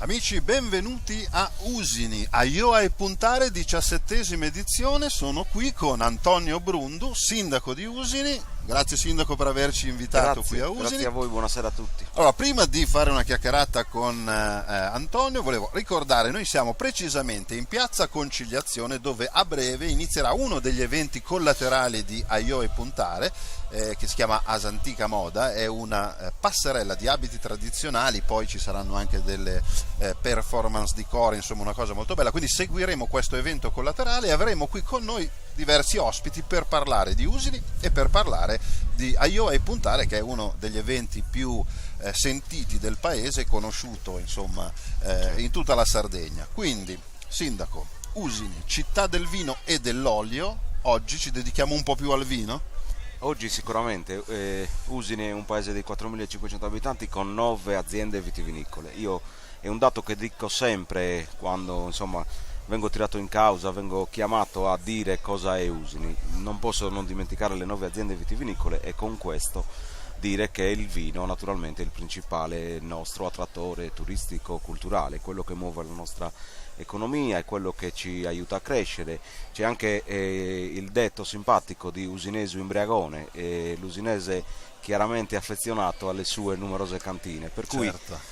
Amici, benvenuti a Usini, a Io ai Puntare, 17ª edizione. Sono qui con Antonio Brundu, sindaco di Usini. Grazie sindaco per averci invitato qui a Usini. Grazie a voi, buonasera a tutti. Allora, prima di fare una chiacchierata con Antonio, volevo ricordare, noi siamo precisamente in Piazza Conciliazione, dove a breve inizierà uno degli eventi collaterali di A Io ai Puntare, che si chiama Asantica Moda. È una passerella di abiti tradizionali, poi ci saranno anche delle performance di cori, insomma una cosa molto bella. Quindi seguiremo questo evento collaterale e avremo qui con noi diversi ospiti per parlare di Usini e per parlare di A Io ai Puntare, che è uno degli eventi più sentiti del paese, conosciuto insomma in tutta la Sardegna. Quindi, sindaco, Usini, città del vino e dell'olio, oggi ci dedichiamo un po' più al vino? Oggi sicuramente Usini è un paese di 4.500 abitanti con 9 aziende vitivinicole. È un dato che dico sempre quando insomma vengo tirato in causa, vengo chiamato a dire cosa è Usini. Non posso non dimenticare le 9 aziende vitivinicole e con questo dire che il vino naturalmente è il principale nostro attrattore turistico culturale, quello che muove la nostra economia, è quello che ci aiuta a crescere. C'è anche il detto simpatico di Usinesu Imbriagone, l'usinese chiaramente affezionato alle sue numerose cantine, per cui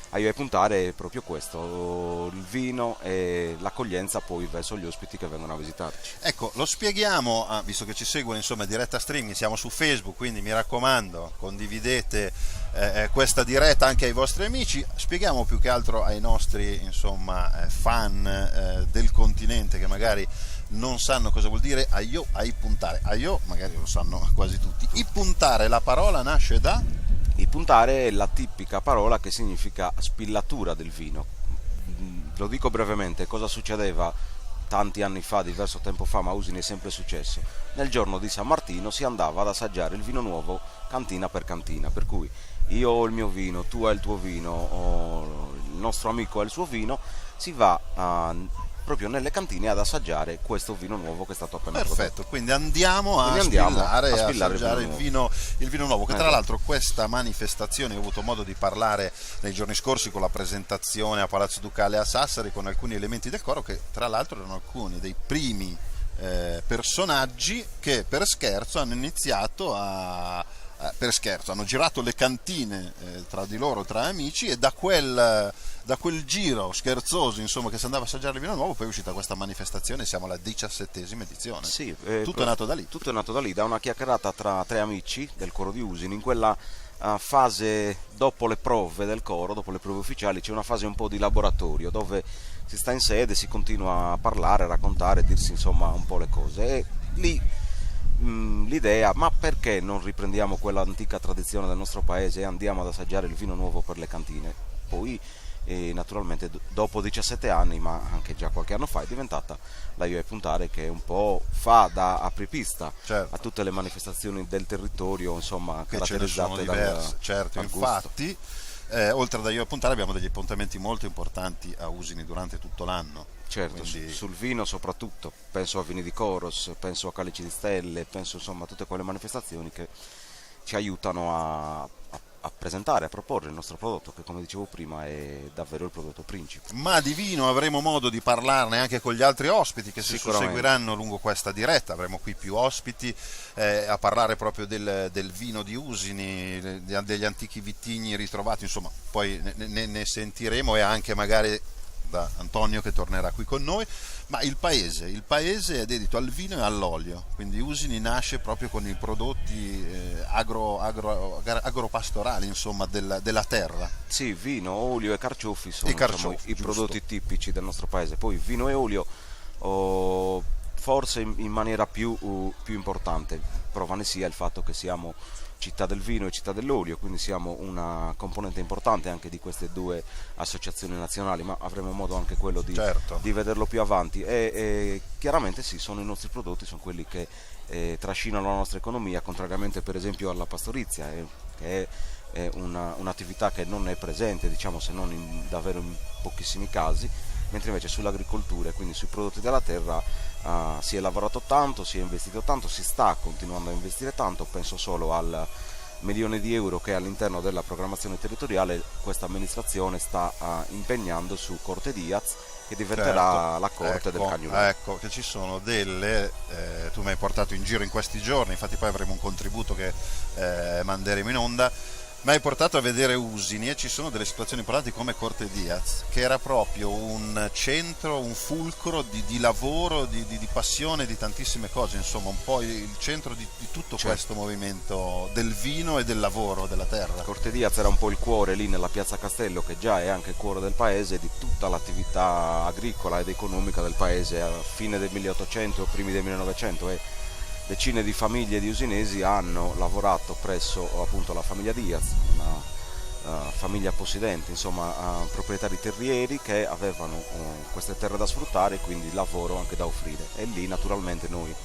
A Io ai Puntare è proprio questo, il vino e l'accoglienza poi verso gli ospiti che vengono a visitarci. Ecco, lo spieghiamo, visto che ci seguono insomma diretta streaming, siamo su Facebook, quindi mi raccomando, condividete questa diretta anche ai vostri amici. Spieghiamo più che altro ai nostri insomma fan del continente che magari non sanno cosa vuol dire A Io ai Puntare. A Io magari lo sanno quasi tutti. I puntare, la parola nasce da? I puntare è la tipica parola che significa spillatura del vino. Lo dico brevemente, cosa succedeva tanti anni fa, diverso tempo fa, ma a Usini è sempre successo. Nel giorno di San Martino si andava ad assaggiare il vino nuovo cantina per cantina, per cui io ho il mio vino, tu hai il tuo vino, il nostro amico ha il suo vino, si va proprio nelle cantine ad assaggiare questo vino nuovo che è stato appena prodotto. Perfetto, quindi andiamo a spillare e assaggiare il vino nuovo, che tra l'altro questa manifestazione, ho avuto modo di parlare nei giorni scorsi con la presentazione a Palazzo Ducale a Sassari con alcuni elementi del coro, che tra l'altro erano alcuni dei primi personaggi che per scherzo hanno iniziato hanno girato le cantine tra di loro, tra amici, e da quel giro scherzoso insomma che si andava a assaggiare il vino nuovo poi è uscita questa manifestazione. Siamo alla 17ª edizione. Sì, tutto è nato da lì. Tutto è nato da lì, da una chiacchierata tra tre amici del coro di Usini. In quella fase, dopo le prove del coro, dopo le prove ufficiali, c'è una fase un po' di laboratorio dove si sta in sede, si continua a parlare, a raccontare, dirsi insomma un po' le cose, e lì l'idea, ma perché non riprendiamo quella antica tradizione del nostro paese e andiamo ad assaggiare il vino nuovo per le cantine? Poi naturalmente dopo 17 anni, ma anche già qualche anno fa, è diventata la Io ai Puntare, che un po' fa da apripista a tutte le manifestazioni del territorio, insomma, che caratterizzate dal certo, infatti oltre ad Io ai Puntare abbiamo degli appuntamenti molto importanti a Usini durante tutto l'anno. Certo, quindi sul vino soprattutto, penso a Vini di Coros, penso a Calici di Stelle, penso insomma a tutte quelle manifestazioni che ci aiutano a presentare, a proporre il nostro prodotto, che come dicevo prima è davvero il prodotto principe. Ma di vino avremo modo di parlarne anche con gli altri ospiti che si susseguiranno lungo questa diretta. Avremo qui più ospiti a parlare proprio del vino di Usini, degli antichi vitigni ritrovati, insomma poi ne sentiremo, e anche magari da Antonio che tornerà qui con noi. Ma il paese è dedito al vino e all'olio, quindi Usini nasce proprio con i prodotti agropastorali insomma della terra. Sì, vino, olio e carciofi sono i prodotti tipici del nostro paese. Poi vino e olio forse in maniera più importante, prova ne sia il fatto che siamo città del vino e città dell'olio, quindi siamo una componente importante anche di queste due associazioni nazionali, ma avremo modo anche quello di vederlo più avanti. E chiaramente sì, sono i nostri prodotti, sono quelli che trascinano la nostra economia, contrariamente per esempio alla pastorizia, che è un'attività che non è presente, diciamo, se non davvero in pochissimi casi, mentre invece sull'agricoltura e quindi sui prodotti della terra si è lavorato tanto, si è investito tanto, si sta continuando a investire tanto. Penso solo al milioni di euro che all'interno della programmazione territoriale questa amministrazione sta impegnando su Corte Diaz, che diventerà la corte del Cagnolano. Ecco che ci sono tu mi hai portato in giro in questi giorni, infatti poi avremo un contributo che manderemo in onda. Mi hai portato a vedere Usini e ci sono delle situazioni importanti come Corte Diaz, che era proprio un centro, un fulcro di lavoro, di passione, di tantissime cose, insomma un po' il centro di tutto questo movimento del vino e del lavoro della terra. Corte Diaz era un po' il cuore lì nella piazza Castello, che già è anche il cuore del paese, di tutta l'attività agricola ed economica del paese a fine del 1800, primi del 1900, e decine di famiglie di usinesi hanno lavorato presso appunto la famiglia Diaz, una famiglia possidente, insomma proprietari terrieri che avevano queste terre da sfruttare e quindi lavoro anche da offrire, e lì naturalmente noi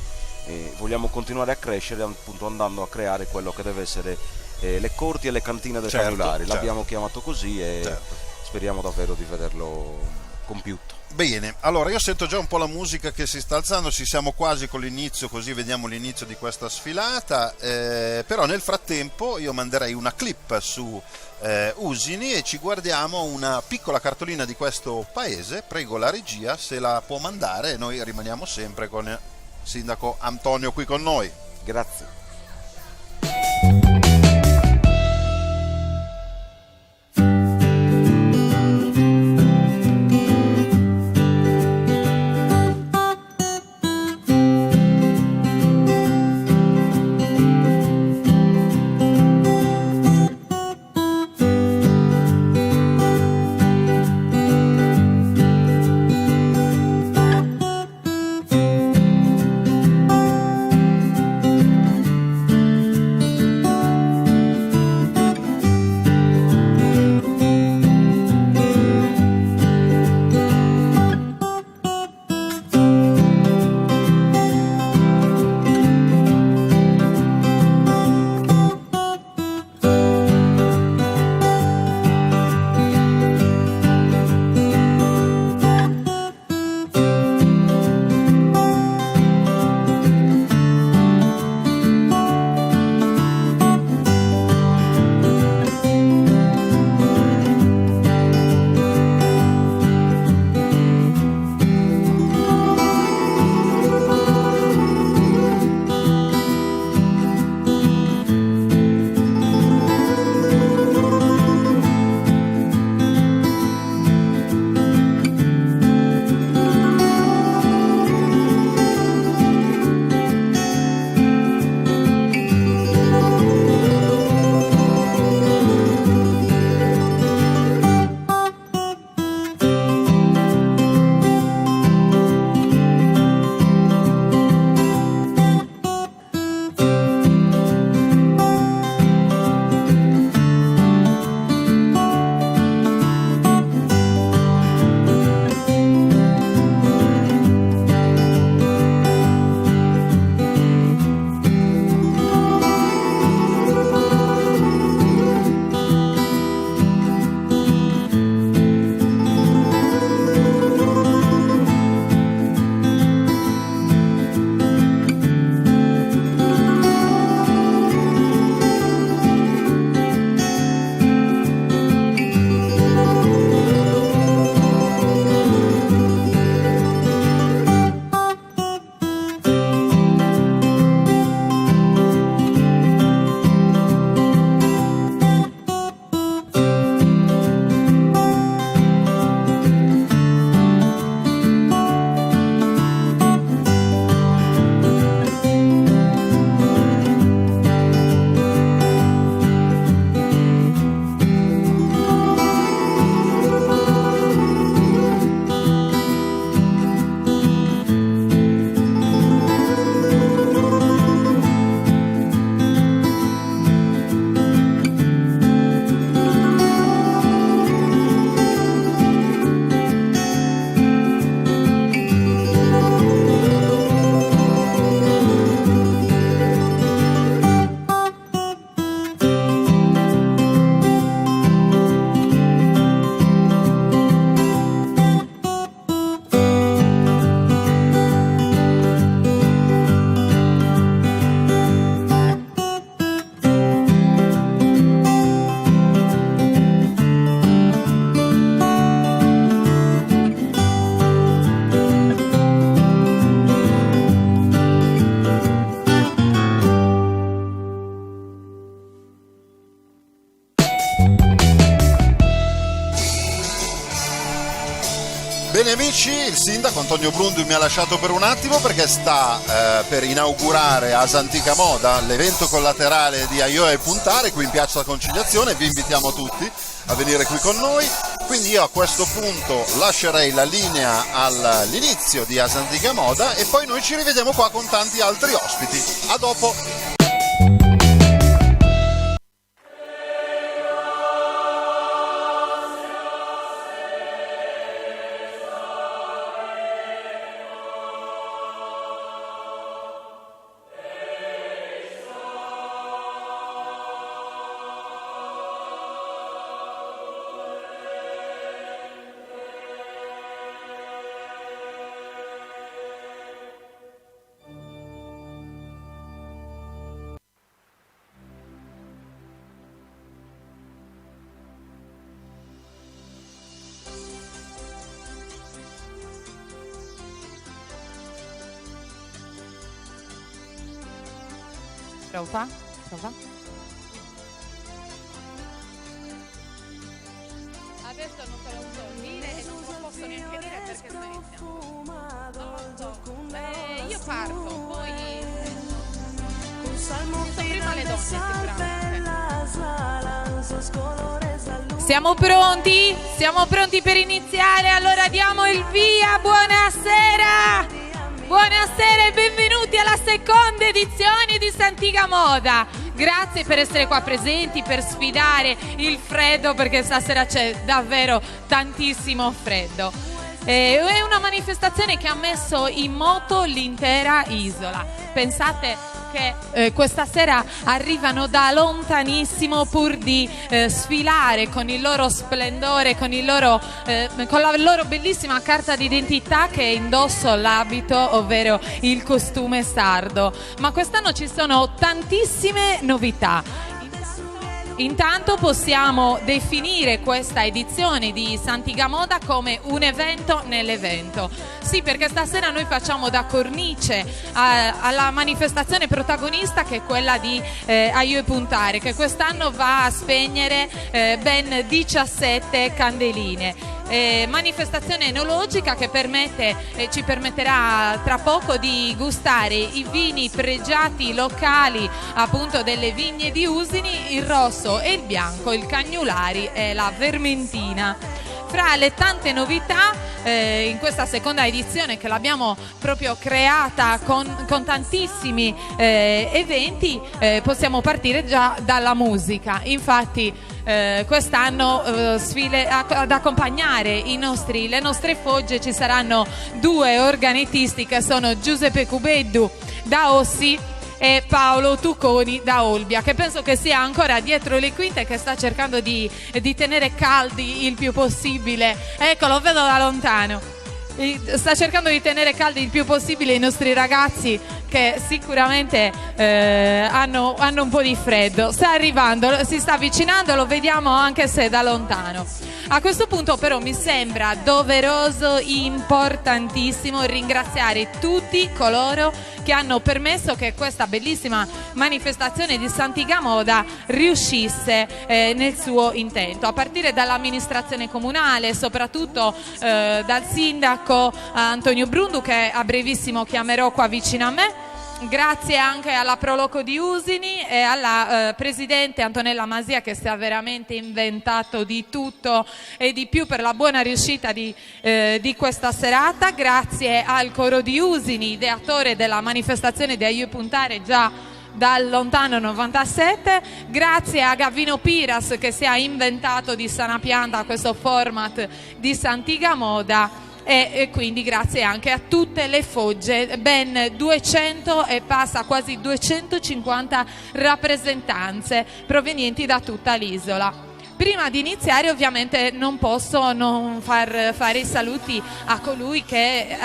vogliamo continuare a crescere, appunto andando a creare quello che deve essere le corti e le cantine dei Cagnolari, l'abbiamo chiamato così e speriamo davvero di vederlo compiuto. Bene, allora io sento già un po' la musica che si sta alzando, ci siamo quasi con l'inizio, così vediamo l'inizio di questa sfilata, però nel frattempo io manderei una clip su Usini e ci guardiamo una piccola cartolina di questo paese. Prego la regia se la può mandare, e noi rimaniamo sempre con il sindaco Antonio qui con noi. Grazie. Bene amici, il sindaco Antonio Brundu mi ha lasciato per un attimo perché sta per inaugurare a Santica Moda l'evento collaterale di Aioi e Puntare qui in Piazza Conciliazione. Vi invitiamo tutti a venire qui con noi, quindi io a questo punto lascerei la linea all'inizio di Asantica Moda e poi noi ci rivediamo qua con tanti altri ospiti. A dopo! Prova. Adesso non te lo so dire e non te lo posso neanche dire perché sto iniziando. Non lo so. Io parto, poi prima le donne sicuramente. Siamo pronti? Siamo pronti per iniziare? Allora diamo il via. Buonasera! Buonasera e benvenuti alla seconda edizione di Santica Moda. Grazie per essere qua presenti, per sfidare il freddo, perché stasera c'è davvero tantissimo freddo. È una manifestazione che ha messo in moto l'intera isola. Pensate che questa sera arrivano da lontanissimo pur di sfilare con il loro splendore, con la loro bellissima carta d'identità che è indosso l'abito, ovvero il costume sardo. Ma quest'anno ci sono tantissime novità. Intanto possiamo definire questa edizione di Santica Moda come un evento nell'evento. Sì, perché stasera noi facciamo da cornice alla manifestazione protagonista, che è quella di Aioi e Puntare, che quest'anno va a spegnere ben 17 candeline. Manifestazione enologica che ci permetterà tra poco di gustare i vini pregiati locali, appunto delle vigne di Usini, il rosso e il bianco, il Cagnulari e la Vermentina. Fra le tante novità in questa seconda edizione, che l'abbiamo proprio creata con tantissimi eventi, possiamo partire già dalla musica. Infatti quest'anno ad accompagnare le nostre fogge ci saranno due organettisti, che sono Giuseppe Cubeddu da Ossi e Paolo Tucconi da Olbia, che penso che sia ancora dietro le quinte, che sta cercando di tenere caldi il più possibile. Ecco, lo vedo da lontano. Sta cercando di tenere caldi il più possibile i nostri ragazzi, che sicuramente hanno un po' di freddo. Sta arrivando, si sta avvicinando, lo vediamo anche se da lontano. A questo punto però mi sembra doveroso, importantissimo, ringraziare tutti coloro che hanno permesso che questa bellissima manifestazione di Santica Moda riuscisse nel suo intento, a partire dall'amministrazione comunale, soprattutto dal sindaco Antonio Brundu, che a brevissimo chiamerò qua vicino a me. Grazie anche alla Proloco di Usini e alla presidente Antonella Masia, che si è veramente inventato di tutto e di più per la buona riuscita di questa serata. Grazie al Coro di Usini, ideatore della manifestazione di Aioi e Puntare già dal lontano 97. Grazie a Gavino Piras, che si è inventato di sana pianta questo format di Santica Moda. E quindi grazie anche a tutte le fogge, ben 200 e passa, quasi 250 rappresentanze provenienti da tutta l'isola. Prima di iniziare ovviamente non posso non fare i saluti a colui che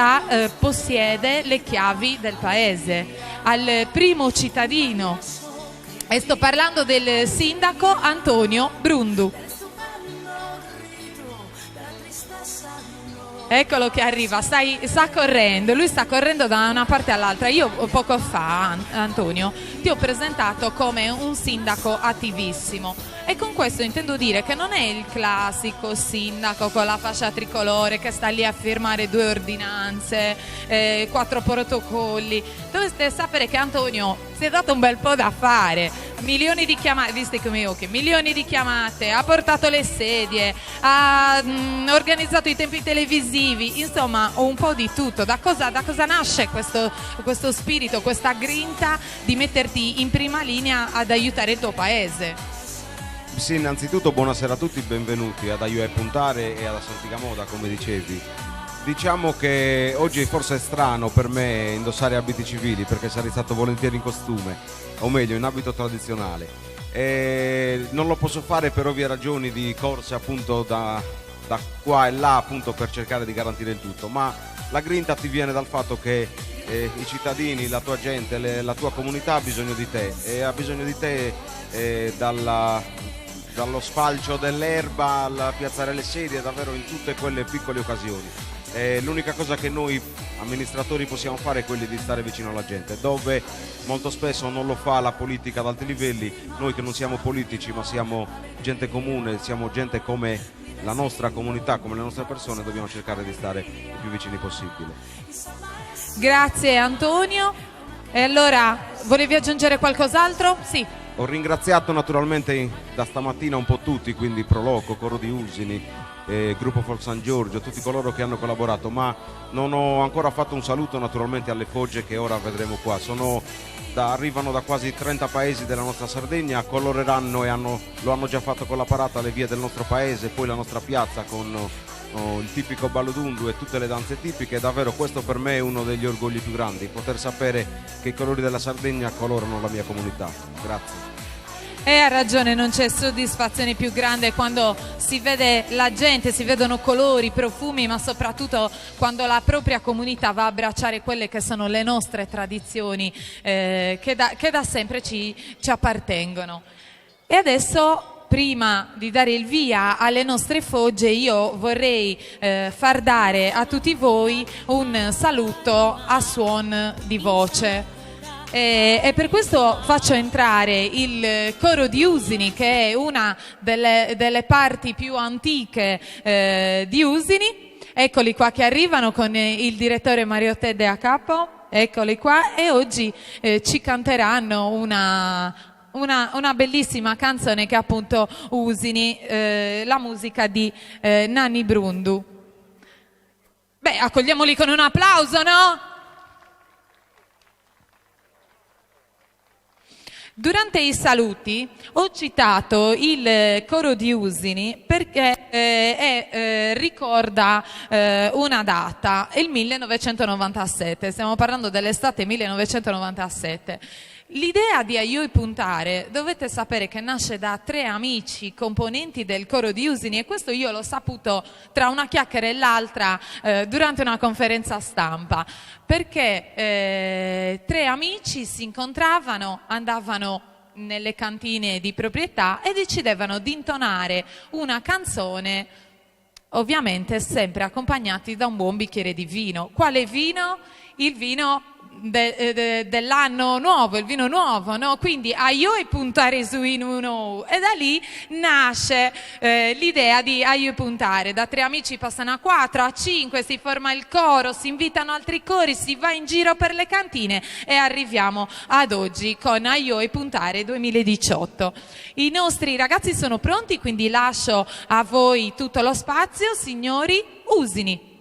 possiede le chiavi del paese, al primo cittadino, e sto parlando del sindaco Antonio Brundu. Eccolo che arriva, sta correndo, lui sta correndo da una parte all'altra. Io poco fa, Antonio, ti ho presentato come un sindaco attivissimo e con questo intendo dire che non è il classico sindaco con la fascia tricolore che sta lì a firmare 2 ordinanze, 4 protocolli. Dovete sapere che Antonio si è dato un bel po' da fare, milioni di chiamate, viste come occhi, milioni di chiamate, ha portato le sedie, ha organizzato i tempi televisivi, insomma un po' di tutto. Da cosa nasce questo spirito, questa grinta di metterti in prima linea ad aiutare il tuo paese? Sì, innanzitutto buonasera a tutti, benvenuti ad Aiuto a Puntare e alla Santiga Moda, come dicevi. Diciamo che oggi forse è strano per me indossare abiti civili perché sarei stato volentieri in costume, o meglio in abito tradizionale. E non lo posso fare per ovvie ragioni di corse appunto da qua e là appunto per cercare di garantire il tutto, ma la grinta ti viene dal fatto che i cittadini, la tua gente, la tua comunità ha bisogno di te e ha bisogno di te dallo sfalcio dell'erba al piazzare le sedie, davvero in tutte quelle piccole occasioni. L'unica cosa che noi amministratori possiamo fare è quella di stare vicino alla gente, dove molto spesso non lo fa la politica ad alti livelli. Noi che non siamo politici ma siamo gente comune, siamo gente come la nostra comunità, come le nostre persone, dobbiamo cercare di stare il più vicini possibile. Grazie Antonio. E allora, volevi aggiungere qualcos'altro? Sì. Ho ringraziato naturalmente da stamattina un po' tutti, quindi Proloco, Coro di Usini, Gruppo Folk San Giorgio, tutti coloro che hanno collaborato, ma non ho ancora fatto un saluto naturalmente alle fogge che ora vedremo qua. Arrivano da quasi 30 paesi della nostra Sardegna, coloreranno e lo hanno già fatto con la parata le vie del nostro paese, poi la nostra piazza con il tipico ballo d'undu e tutte le danze tipiche. Davvero questo per me è uno degli orgogli più grandi, poter sapere che i colori della Sardegna colorano la mia comunità. Grazie. E ha ragione, non c'è soddisfazione più grande quando si vede la gente, si vedono colori, profumi, ma soprattutto quando la propria comunità va a abbracciare quelle che sono le nostre tradizioni che da sempre ci appartengono. E adesso, prima di dare il via alle nostre fogge, io vorrei far dare a tutti voi un saluto a suon di voce. E per questo faccio entrare il coro di Usini, che è una delle parti più antiche di Usini. Eccoli qua che arrivano con il direttore Mario Tedde a capo, eccoli qua, e oggi ci canteranno una bellissima canzone che è appunto Usini, la musica di Nanni Brundu. Beh, accogliamoli con un applauso, no? Durante i saluti ho citato il coro di Usini perché ricorda una data, il 1997, stiamo parlando dell'estate 1997. L'idea di Aiuto a Puntare, dovete sapere che nasce da 3 amici componenti del coro di Usini, e questo io l'ho saputo tra una chiacchiera e l'altra durante una conferenza stampa, perché 3 amici si incontravano, andavano nelle cantine di proprietà e decidevano di intonare una canzone, ovviamente sempre accompagnati da un buon bicchiere di vino. Quale vino? Il vino dell'anno nuovo, il vino nuovo, no? Quindi Aiuto a Puntare su Inuno, e da lì nasce l'idea di Aiuto a Puntare. Da 3 amici passano a 4, a 5, si forma il coro, si invitano altri cori, si va in giro per le cantine e arriviamo ad oggi con Aiuto a Puntare 2018. I nostri ragazzi sono pronti, quindi lascio a voi tutto lo spazio, signori Usini.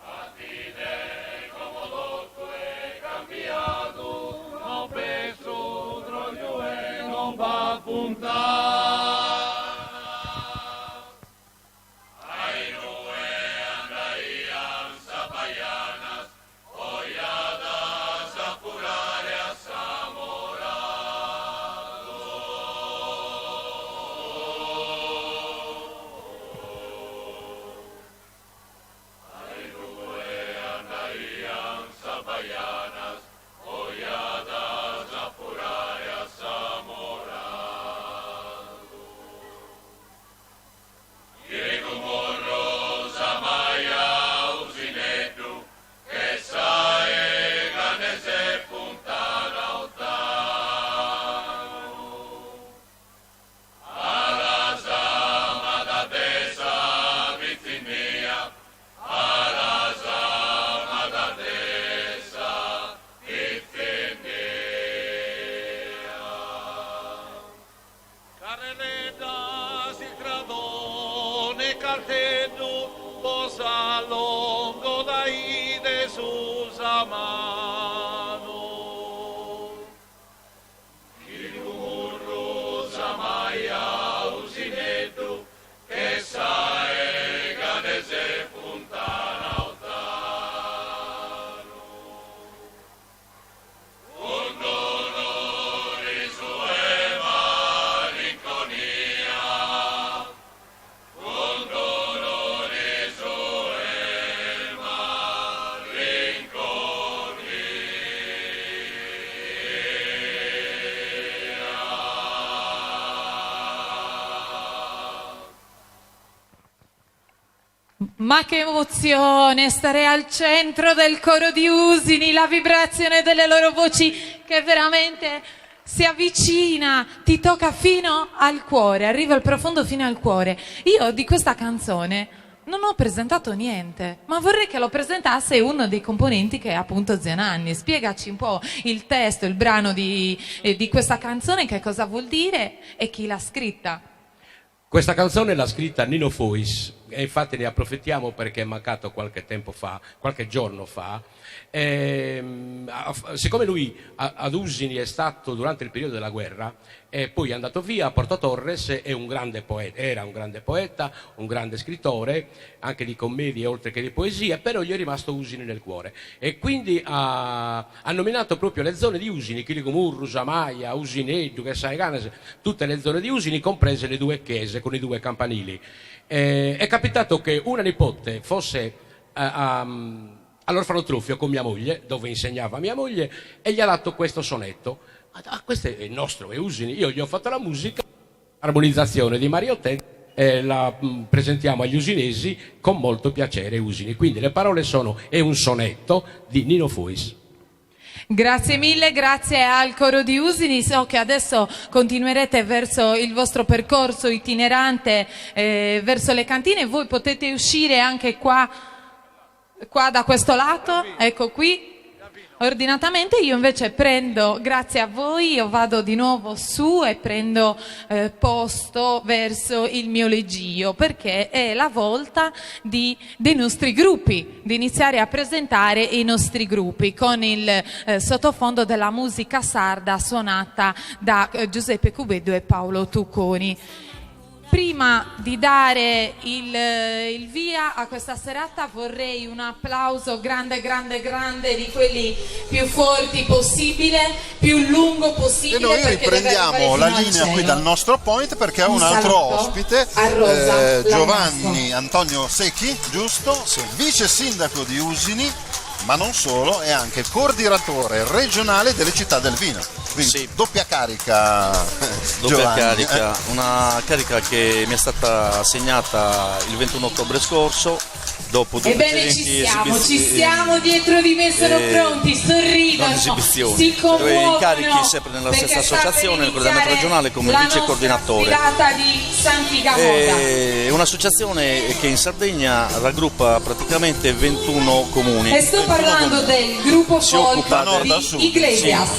Happy day. rosa longo dai de susa mano il rosa maia usinetto che sai ganese puntana ottano un dolore sue malinconia un dolore sue Ma che emozione stare al centro del coro di Usini, la vibrazione delle loro voci che veramente si avvicina, ti tocca fino al cuore, arriva al profondo fino al cuore. Io di questa canzone non ho presentato niente, ma vorrei che lo presentasse uno dei componenti che è appunto Zio Nanni. Spiegaci un po' il testo, il brano di questa canzone, che cosa vuol dire e chi l'ha scritta. Questa canzone l'ha scritta Nino Fois e infatti ne approfittiamo perché è mancato qualche giorno fa. Siccome lui ad Usini è stato durante il periodo della guerra e poi è andato via a Porto Torres, era un grande poeta, un grande scrittore anche di commedie oltre che di poesia, però gli è rimasto Usini nel cuore e quindi ha nominato proprio le zone di Usini, Chiligumurru, Samaia, Usineddu, Chessaeganes, tutte le zone di Usini, comprese le due chiese con i due campanili. È capitato che una nipote fosse all'orfanotrofio con mia moglie, dove insegnava mia moglie, e gli ha dato questo sonetto. Questo è il nostro, è Usini. Io gli ho fatto la musica, armonizzazione di Mario Te, la presentiamo agli usinesi con molto piacere, Usini. Quindi le parole sono: è un sonetto di Nino Fois. Grazie mille, grazie al coro di Usini. So che adesso continuerete verso il vostro percorso itinerante verso le cantine. Voi potete uscire anche qua da questo lato, ecco qui, ordinatamente. Io invece prendo, grazie a voi, io vado di nuovo su e prendo posto verso il mio leggio, perché è la volta dei nostri gruppi, di iniziare a presentare i nostri gruppi con il sottofondo della musica sarda suonata da Giuseppe Cubeddu e Paolo Tucconi. Prima di dare il via a questa serata vorrei un applauso grande di quelli più forti possibile, più lungo possibile. E noi riprendiamo la linea qui dal nostro point perché ha un altro ospite, Giovanni Antonio Secchi, giusto? Sì. Vice sindaco di Usini, ma non solo, è anche coordinatore regionale delle città del vino. Quindi sì, doppia carica. Doppia carica, una carica che mi è stata assegnata il 21 ottobre scorso. Dopo due ci siamo dietro di me, sono pronti, sorridono, si commuovono. Incarichi sempre nella stessa associazione, nel coordinamento regionale come vice coordinatore. Di Santigamoda. Un'associazione che in Sardegna raggruppa praticamente 21 comuni. E sto parlando del gruppo folk di Iglesias.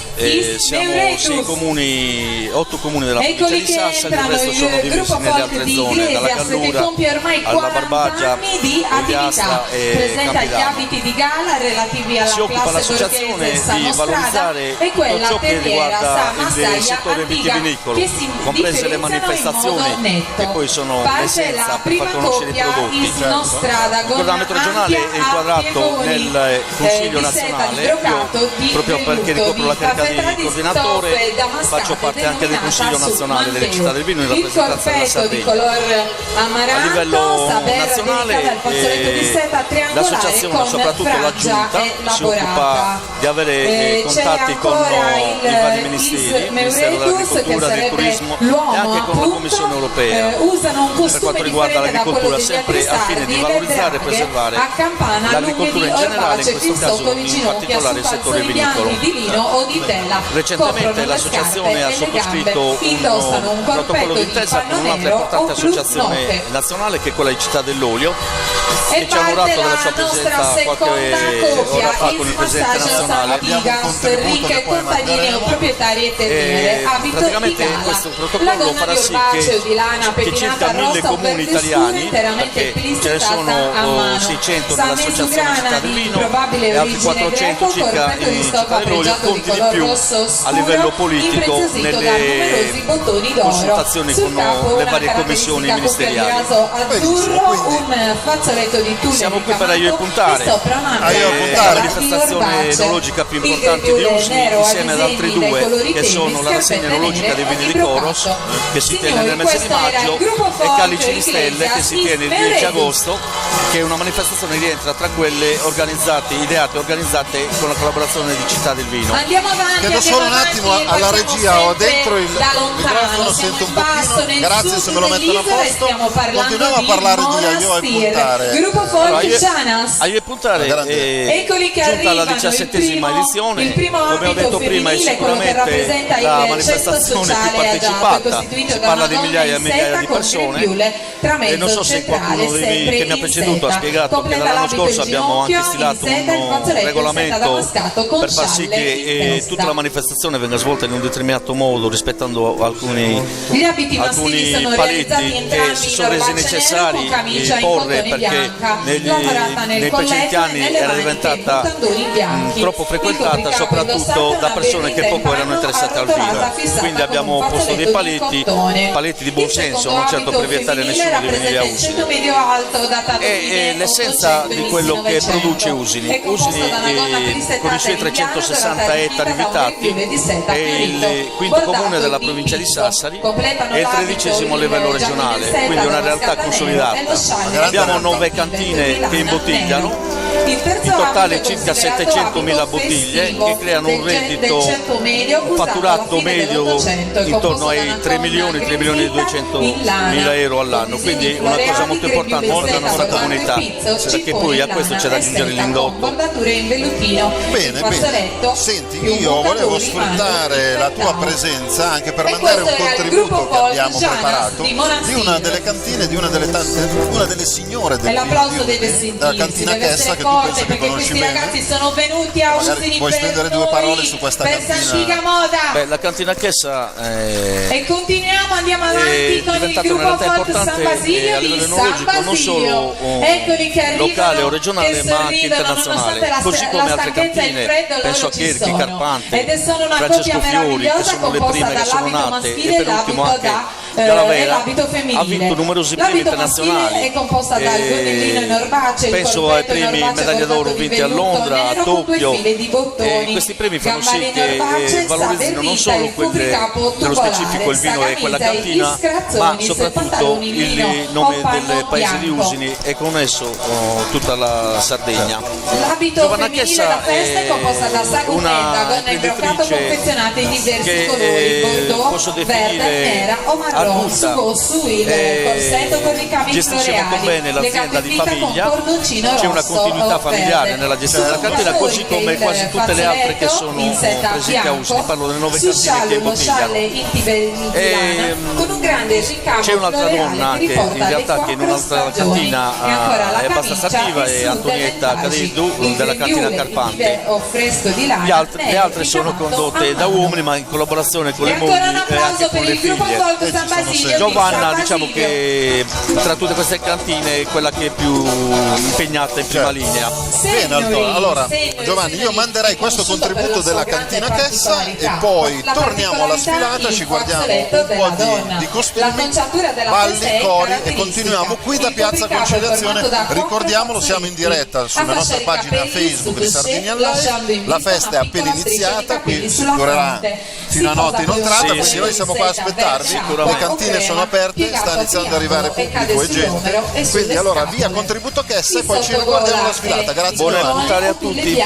Siamo 6 comuni, 8 comuni della provincia di Sassari, il resto sono divisi nelle altre zone, dalla Gallura alla Barbaggia, Ogliastra e Campidano. Si occupa l'associazione di valorizzare tutto ciò che riguarda il settore vitivinicolo, comprese le manifestazioni che poi sono l'essenza per far conoscere i prodotti. Il coordinamento regionale è inquadrato nel Consiglio nazionale, proprio perché ricopro la carica di coordinatore, faccio parte anche del Consiglio nazionale delle città del vino in rappresentanza della Sardegna. A livello nazionale l'associazione, soprattutto la giunta, si occupa di avere contatti con i vari ministeri, il Ministero dell'Agricoltura, del Turismo e anche con la Commissione Europea per quanto riguarda l'agricoltura, sempre al fine di valorizzare e preservare l'agricoltura in generale, in questo caso in particolare il settore vinicolo. Recentemente l'associazione ha sottoscritto un protocollo d'intesa con un'altra importante associazione nazionale che è quella di Città dell'Olio, che ci ha onorato della sua presenza qualche ora fa con il Presidente nazionale. ricche e contadine o proprietari e terriere, Praticamente questo protocollo farà sì che circa 1000 comuni italiani, perché ce ne sono 600 nell'associazione Città del Vino e altri 400 circa in Città dell'Olio, conti di più a livello politico nelle consultazioni con le varie commissioni ministeriali. Un fazzoletto di tule. Siamo qui per Aio e Puntare, la manifestazione enologica più importante di Usini, insieme ad altri due che sono la rassegna enologica dei vini di Coros, che si tiene nel mese di maggio, e Calici di Stelle, che si tiene il 10 agosto, che è una manifestazione che rientra tra quelle organizzate, ideate e organizzate con la collaborazione di Città del Vino. Andiamo avanti. Chiedo solo un attimo alla regia, ho dentro il microfono, sento un pochino, grazie se me lo mettono a posto. Continuiamo a parlare di Aio e Puntare. Gruppo Folk Cianas. Aio e Puntare è giunta alla 17ª edizione, come ho detto prima, è sicuramente la manifestazione più partecipata, si parla di migliaia e migliaia di persone, e non so se qualcuno che mi ha preceduto ha spiegato che dall'anno scorso abbiamo anche stilato un regolamento per far sì che tutta la manifestazione venga svolta in un determinato modo, rispettando alcuni paletti che si sono resi necessari porre, perché nei precedenti anni era diventata troppo frequentata soprattutto da persone che poco erano interessate al vino, quindi abbiamo posto dei paletti di buon senso, non certo per vietare nessuno di venire a Usini. È l'essenza di quello che produce Usini. Usini con i suoi 360 ettari vitati è il quinto comune della provincia di Sassari e il 13° a livello regionale, quindi una realtà consolidata. Abbiamo 9 cantine che imbottigliano, in totale circa 700.000 bottiglie che creano un reddito, un fatturato medio intorno ai 3 milioni e 200.000 euro all'anno, quindi una cosa molto importante per la nostra comunità, perché poi a questo c'è da aggiungere l'indotto. Bene, senti, io volevo sfruttare la tua presenza anche per mandare un contributo che abbiamo preparato di una delle cantine, di una delle signore della cantina Chessa, che tu penso che conosci bene. Ragazzi sono venuti a Usini. Vuoi spendere due parole su questa cantina? Beh, la cantina Chessa e continuiamo, andiamo avanti con il gruppo Folk San Basilio di San Basilio. Non solo locale o regionale, ma anche internazionale, così come altre cantine, penso a Cherchi, Carpante, Francesco Fiori, che sono le prime che sono nate, e per ultimo anche Galavera ha vinto numerosi premi internazionali, penso ai premi medaglia d'oro vinti a Londra, a Tokyo, e questi premi fanno sì che valorizzino non solo nello specifico il vino e quella cantina, ma soprattutto il nome del paese di Usini e con esso tutta la Sardegna. Giovanna Chessa è una imprenditrice che posso definire arguta, gestisce molto bene l'azienda di famiglia, c'è una continuità familiare nella gestione della cantina, così come quasi tutte le altre che sono presenti a Usini. Parlo delle 9 cantine che imbottigliano. C'è un'altra donna anche in realtà che in un'altra cantina è abbastanza attiva, è Antonietta Cadeddu della cantina Carpante. Le altre sono condotte da uomini, ma in collaborazione con le mogli e anche con le figlie. Giovanna, diciamo che tra tutte queste cantine è quella che è più impegnata in prima linea. Bene, allora Giovanni, io manderei questo contributo della cantina Chessa e poi torniamo alla sfilata, ci guardiamo un po' di costumi, balli, cori e continuiamo qui da Piazza Conciliazione. Ricordiamolo, siamo in diretta sulla nostra pagina Facebook di Sardegna Live, la festa è appena iniziata, qui si durerà fino a notte inoltrata, quindi noi siamo qua a aspettarvi, le cantine sono aperte, sta iniziando ad arrivare pubblico e gente, quindi allora via contributo Chessa e poi ci riguardiamo la sfilata. Grazie. Buone Natale a tutti.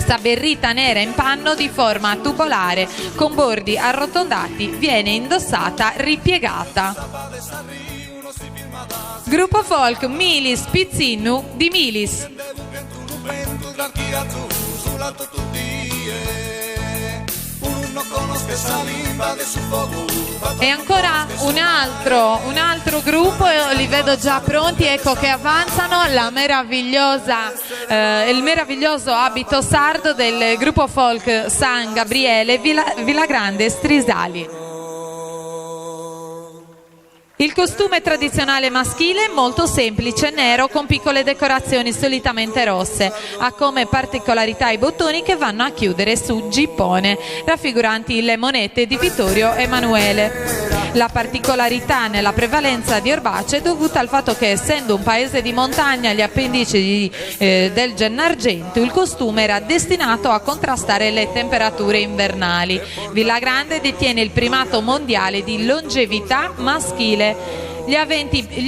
Questa berrita nera in panno di forma tubolare con bordi arrotondati viene indossata ripiegata. Gruppo folk Milis Pizzinnu di Milis. E ancora un altro gruppo, li vedo già pronti, ecco che avanzano, il meraviglioso abito sardo del gruppo folk San Gabriele Villagrande Strisali. Il costume tradizionale maschile è molto semplice, nero con piccole decorazioni solitamente rosse, ha come particolarità i bottoni che vanno a chiudere su gippone, raffiguranti le monete di Vittorio Emanuele. La particolarità nella prevalenza di erbacee è dovuta al fatto che, essendo un paese di montagna agli appendici del Gennargentu, il costume era destinato a contrastare le temperature invernali. Villagrande detiene il primato mondiale di longevità maschile. Gli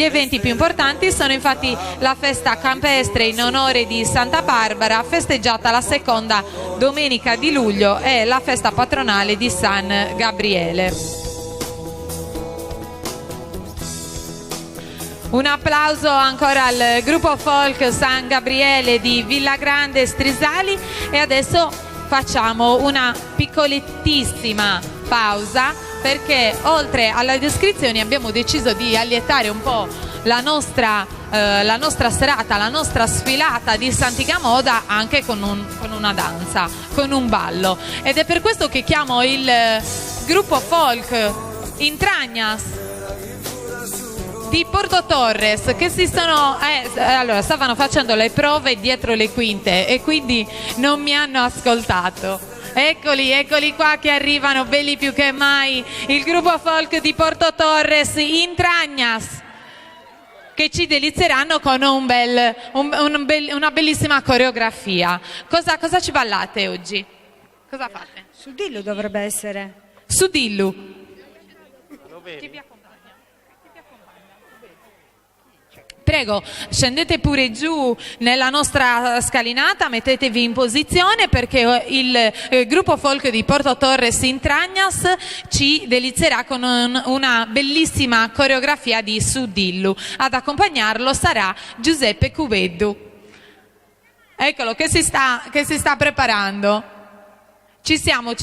eventi più importanti sono infatti la festa campestre in onore di Santa Barbara, festeggiata la seconda domenica di luglio, e la festa patronale di San Gabriele. Un applauso ancora al gruppo folk San Gabriele di Villagrande Strisali, e adesso facciamo una piccolettissima pausa, perché oltre alla descrizione abbiamo deciso di allietare un po' la nostra serata, la nostra sfilata di S'Antica Moda anche con una danza, con un ballo, ed è per questo che chiamo il gruppo folk Intrañas di Porto Torres, che stavano facendo le prove dietro le quinte e quindi non mi hanno ascoltato. Eccoli qua che arrivano, belli più che mai, il gruppo folk di Porto Torres, Intrañas, che ci delizieranno con una bellissima coreografia. Cosa ci ballate oggi? Cosa fate? Su Dillo dovrebbe essere. Su Dillu. Chi vi accompagna? Prego, scendete pure giù nella nostra scalinata, mettetevi in posizione, perché il gruppo folk di Porto Torres Intrañas ci delizierà con una bellissima coreografia di Su Dillu. Ad accompagnarlo sarà Giuseppe Cuveddu. Eccolo che si sta preparando. Ci siamo.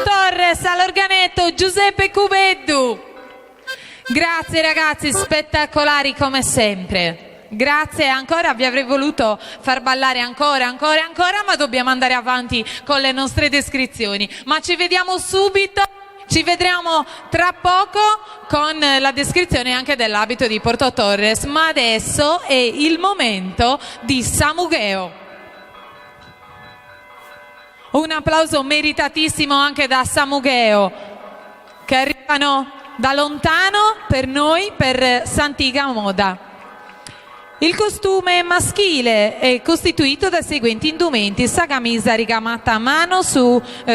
Torres, all'organetto Giuseppe Cubeddu. Grazie ragazzi, spettacolari come sempre. Grazie ancora, vi avrei voluto far ballare ancora, ma dobbiamo andare avanti con le nostre descrizioni. Ma ci vediamo subito. Ci vedremo tra poco con la descrizione anche dell'abito di Porto Torres, ma adesso è il momento di Samugheo. Un applauso meritatissimo anche da Samugheo, che arrivano da lontano per noi, per S'Antiga Moda. Il costume maschile è costituito dai seguenti indumenti: sa camisa ricamata a mano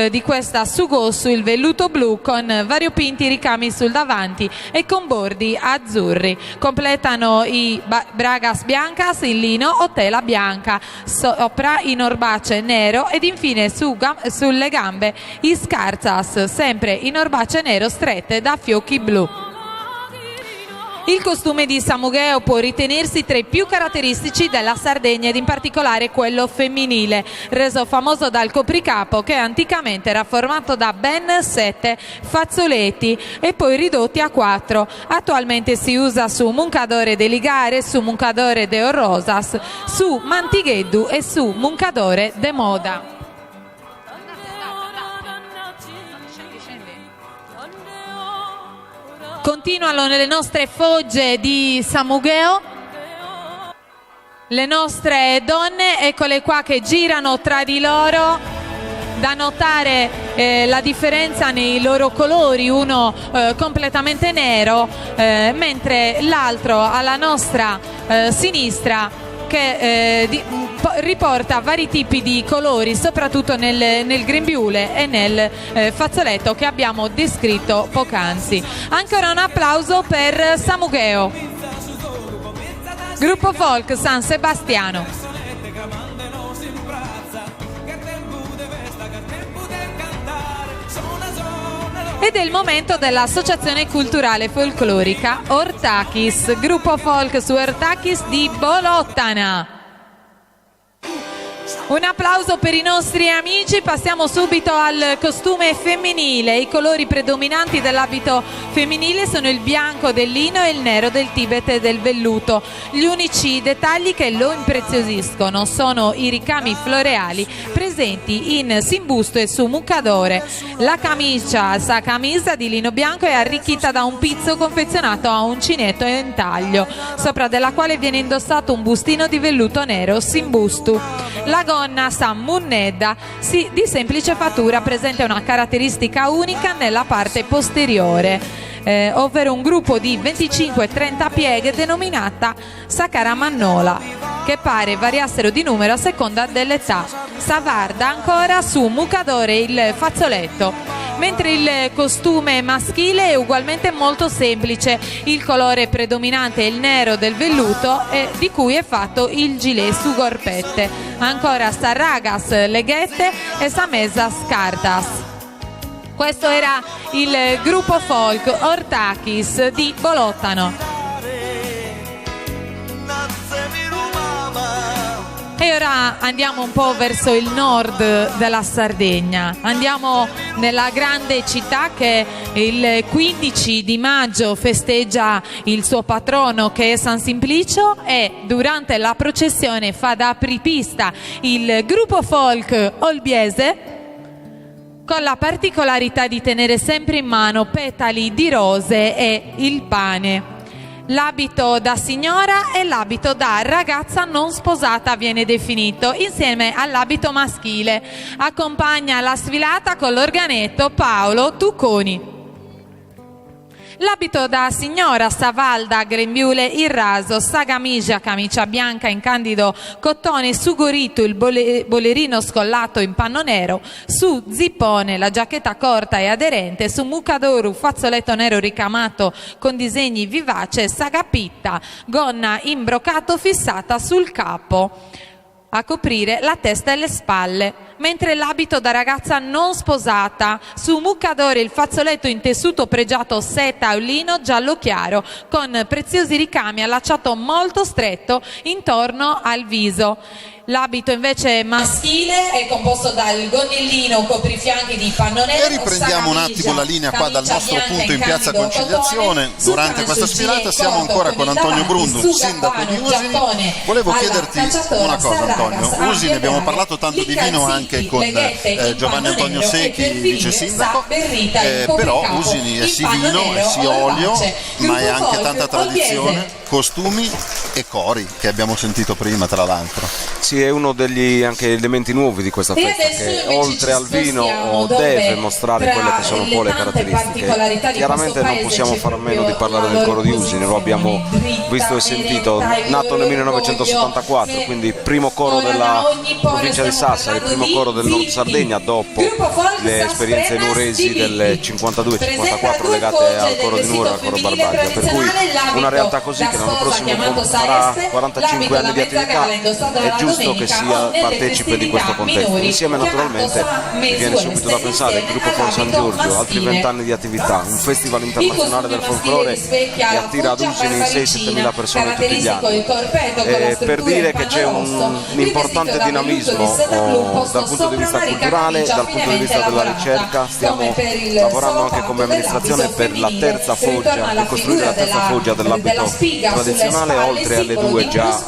di questa Sugossu, il velluto blu con variopinti ricami sul davanti e con bordi azzurri. Completano i bragas biancas in lino o tela bianca, sopra in orbace nero ed infine sulle gambe i scarzas, sempre in orbace nero strette da fiocchi blu. Il costume di Samugheo può ritenersi tra i più caratteristici della Sardegna ed in particolare quello femminile, reso famoso dal copricapo che anticamente era formato da ben 7 fazzoletti e poi ridotti a 4. Attualmente si usa su Muncadore de Ligare, su Muncadore de Orrosas, su Mantigheddu e su Muncadore de Moda. Continuano le nostre fogge di Samugheo, le nostre donne, eccole qua che girano tra di loro, da notare la differenza nei loro colori, uno completamente nero, mentre l'altro alla nostra sinistra che riporta vari tipi di colori, soprattutto nel grembiule e nel fazzoletto che abbiamo descritto poc'anzi. Ancora un applauso per Samugheo, gruppo folk San Sebastiano. Ed è il momento dell'Associazione Culturale Folclorica Ortakis, gruppo folk su Ortakis di Bolottana. Un applauso per i nostri amici. Passiamo subito al costume femminile. I colori predominanti dell'abito femminile sono il bianco del lino e il nero del Tibet e del velluto. Gli unici dettagli che lo impreziosiscono sono i ricami floreali presenti in simbusto e su muccadore. La camicia, sa camisa di lino bianco, è arricchita da un pizzo confezionato a uncinetto e in taglio, sopra della quale viene indossato un bustino di velluto nero simbustu. La gonna San Munnedda di semplice fattura presenta una caratteristica unica nella parte posteriore, ovvero un gruppo di 25-30 pieghe denominata Sacaramannola, che pare variassero di numero a seconda dell'età. Savarda ancora su muccadore il fazzoletto. Mentre il costume maschile è ugualmente molto semplice, il colore predominante è il nero del velluto di cui è fatto il gilet su gorpette. Ancora sarragas leghette e samesas cartas. Questo era il gruppo folk Ortakis di Bolottano. E ora andiamo un po' verso il nord della Sardegna, andiamo nella grande città che il 15 di maggio festeggia il suo patrono, che è San Simplicio, e durante la processione fa da apripista il gruppo folk Olbiese, con la particolarità di tenere sempre in mano petali di rose e il pane. L'abito da signora e l'abito da ragazza non sposata viene definito, insieme all'abito maschile. Accompagna la sfilata con l'organetto Paolo Tucconi. L'abito da signora Savalda, grembiule il raso, sagamigia, camicia bianca in candido cottone, su gorito il bolerino scollato in panno nero, su zippone la giacchetta corta e aderente, su muccadoru fazzoletto nero ricamato con disegni vivace, sagapitta, gonna in broccato fissata sul capo a coprire la testa e le spalle, mentre l'abito da ragazza non sposata, su muccadore il fazzoletto in tessuto pregiato seta o lino giallo chiaro con preziosi ricami allacciato molto stretto intorno al viso. L'abito invece maschile è composto dal gonnellino coprifianchi di pannonello. E riprendiamo un attimo la linea qua dal nostro punto in piazza Conciliazione. Durante questa sfilata siamo ancora con Antonio Brundu, sindaco di Usini. Volevo chiederti una cosa, Antonio. Usini, abbiamo parlato tanto di vino anche con Giovanni Antonio Secchi, vice sindaco, però Usini è sì vino, è sì olio, ma è anche tanta tradizione, costumi e cori che abbiamo sentito prima, tra l'altro. Sì, è uno degli anche elementi nuovi di questa festa, che oltre al vino deve mostrare quelle che sono un po' le caratteristiche. Chiaramente non possiamo fare a meno di parlare del coro di Usini, lo abbiamo visto e sentito, nato nel 1974, quindi primo coro della provincia di Sassari, il primo coro del Nord Sardegna dopo le esperienze nuoresi del 52-54 legate al coro di Nuoro e al coro Barbagia, per cui una realtà così che l'anno prossimo farà 45 anni di attività, è giusto che sia partecipe di questo contesto. Insieme naturalmente mi viene subito da pensare il gruppo For San Giorgio, altri 20 anni di attività, un festival internazionale del folklore che attira ad Usini 6-7 mila persone tutti gli anni, per dire che c'è un importante dinamismo dal punto di vista culturale, dal punto di vista della ricerca. Stiamo lavorando anche come amministrazione per la terza foggia, per costruire la terza foggia dell'abito tradizionale, oltre alle due già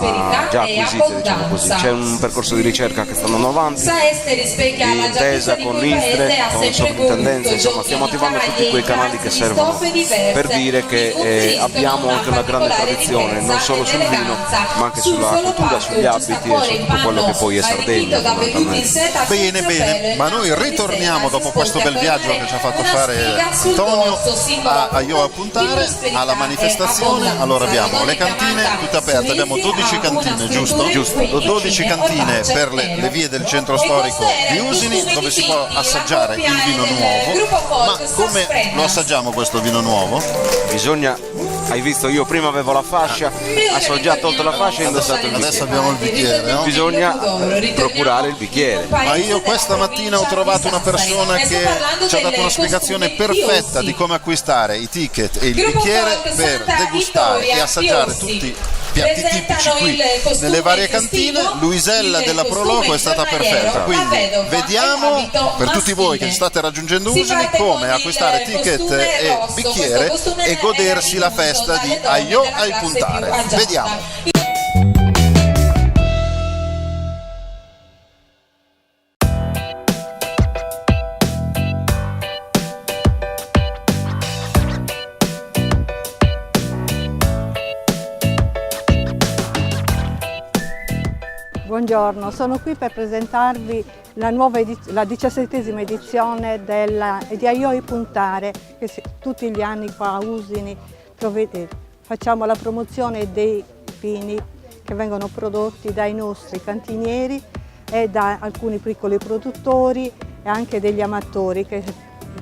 acquisite, diciamo così. C'è un percorso di ricerca che sta andando avanti, di intesa con l'Istre, con sovrintendenza, insomma stiamo attivando tutti quei canali che servono per dire che abbiamo anche una grande tradizione, non solo sul vino, ma anche sulla cultura, sugli abiti e su tutto quello che poi è Sardegna fondamentalmente. Bene, bene, ma noi ritorniamo dopo questo bel viaggio che ci ha fatto fare Antonio a Io a Puntare, alla manifestazione. Allora abbiamo le cantine tutte aperte, abbiamo 12 cantine, giusto? 12 cantine per le vie del centro storico di Usini, dove si può assaggiare il vino nuovo. Ma come lo assaggiamo questo vino nuovo? Bisogna, hai visto, io prima avevo la fascia, ho già tolto la fascia e indossato il bicchiere. Adesso abbiamo il bicchiere, no? Bisogna procurare il bicchiere. Ma io questa mattina ho trovato una persona che ci ha dato una spiegazione perfetta di come acquistare i ticket e il bicchiere per degustare e assaggiare tutti i piatti tipici qui nelle varie cantine. Luisella della Proloco è stata perfetta, quindi vediamo per tutti voi che state raggiungendo Usini come acquistare ticket e bicchiere e godersi la festa di Aio ai Puntare. Vediamo. Buongiorno, sono qui per presentarvi la 17ª edizione di Aio ai Puntare, che tutti gli anni qua a Usini facciamo la promozione dei vini che vengono prodotti dai nostri cantinieri e da alcuni piccoli produttori e anche degli amatori che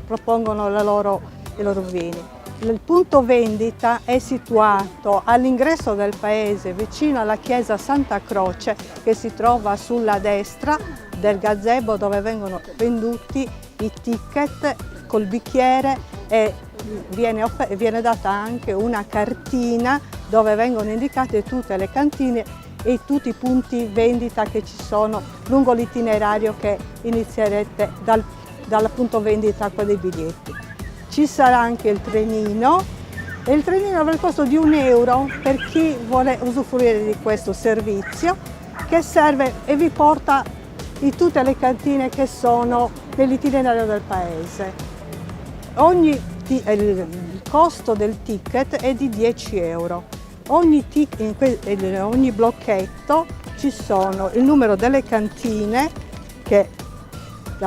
propongono i loro vini. Il punto vendita è situato all'ingresso del paese, vicino alla chiesa Santa Croce, che si trova sulla destra del gazebo, dove vengono venduti i ticket col bicchiere e viene data anche una cartina dove vengono indicate tutte le cantine e tutti i punti vendita che ci sono lungo l'itinerario che inizierete dal punto vendita dei biglietti. Ci sarà anche il trenino e il trenino avrà il costo di €1 per chi vuole usufruire di questo servizio, che serve e vi porta in tutte le cantine che sono nell'itinerario del paese. Il costo del ticket è di €10. In ogni blocchetto ci sono il numero delle cantine, che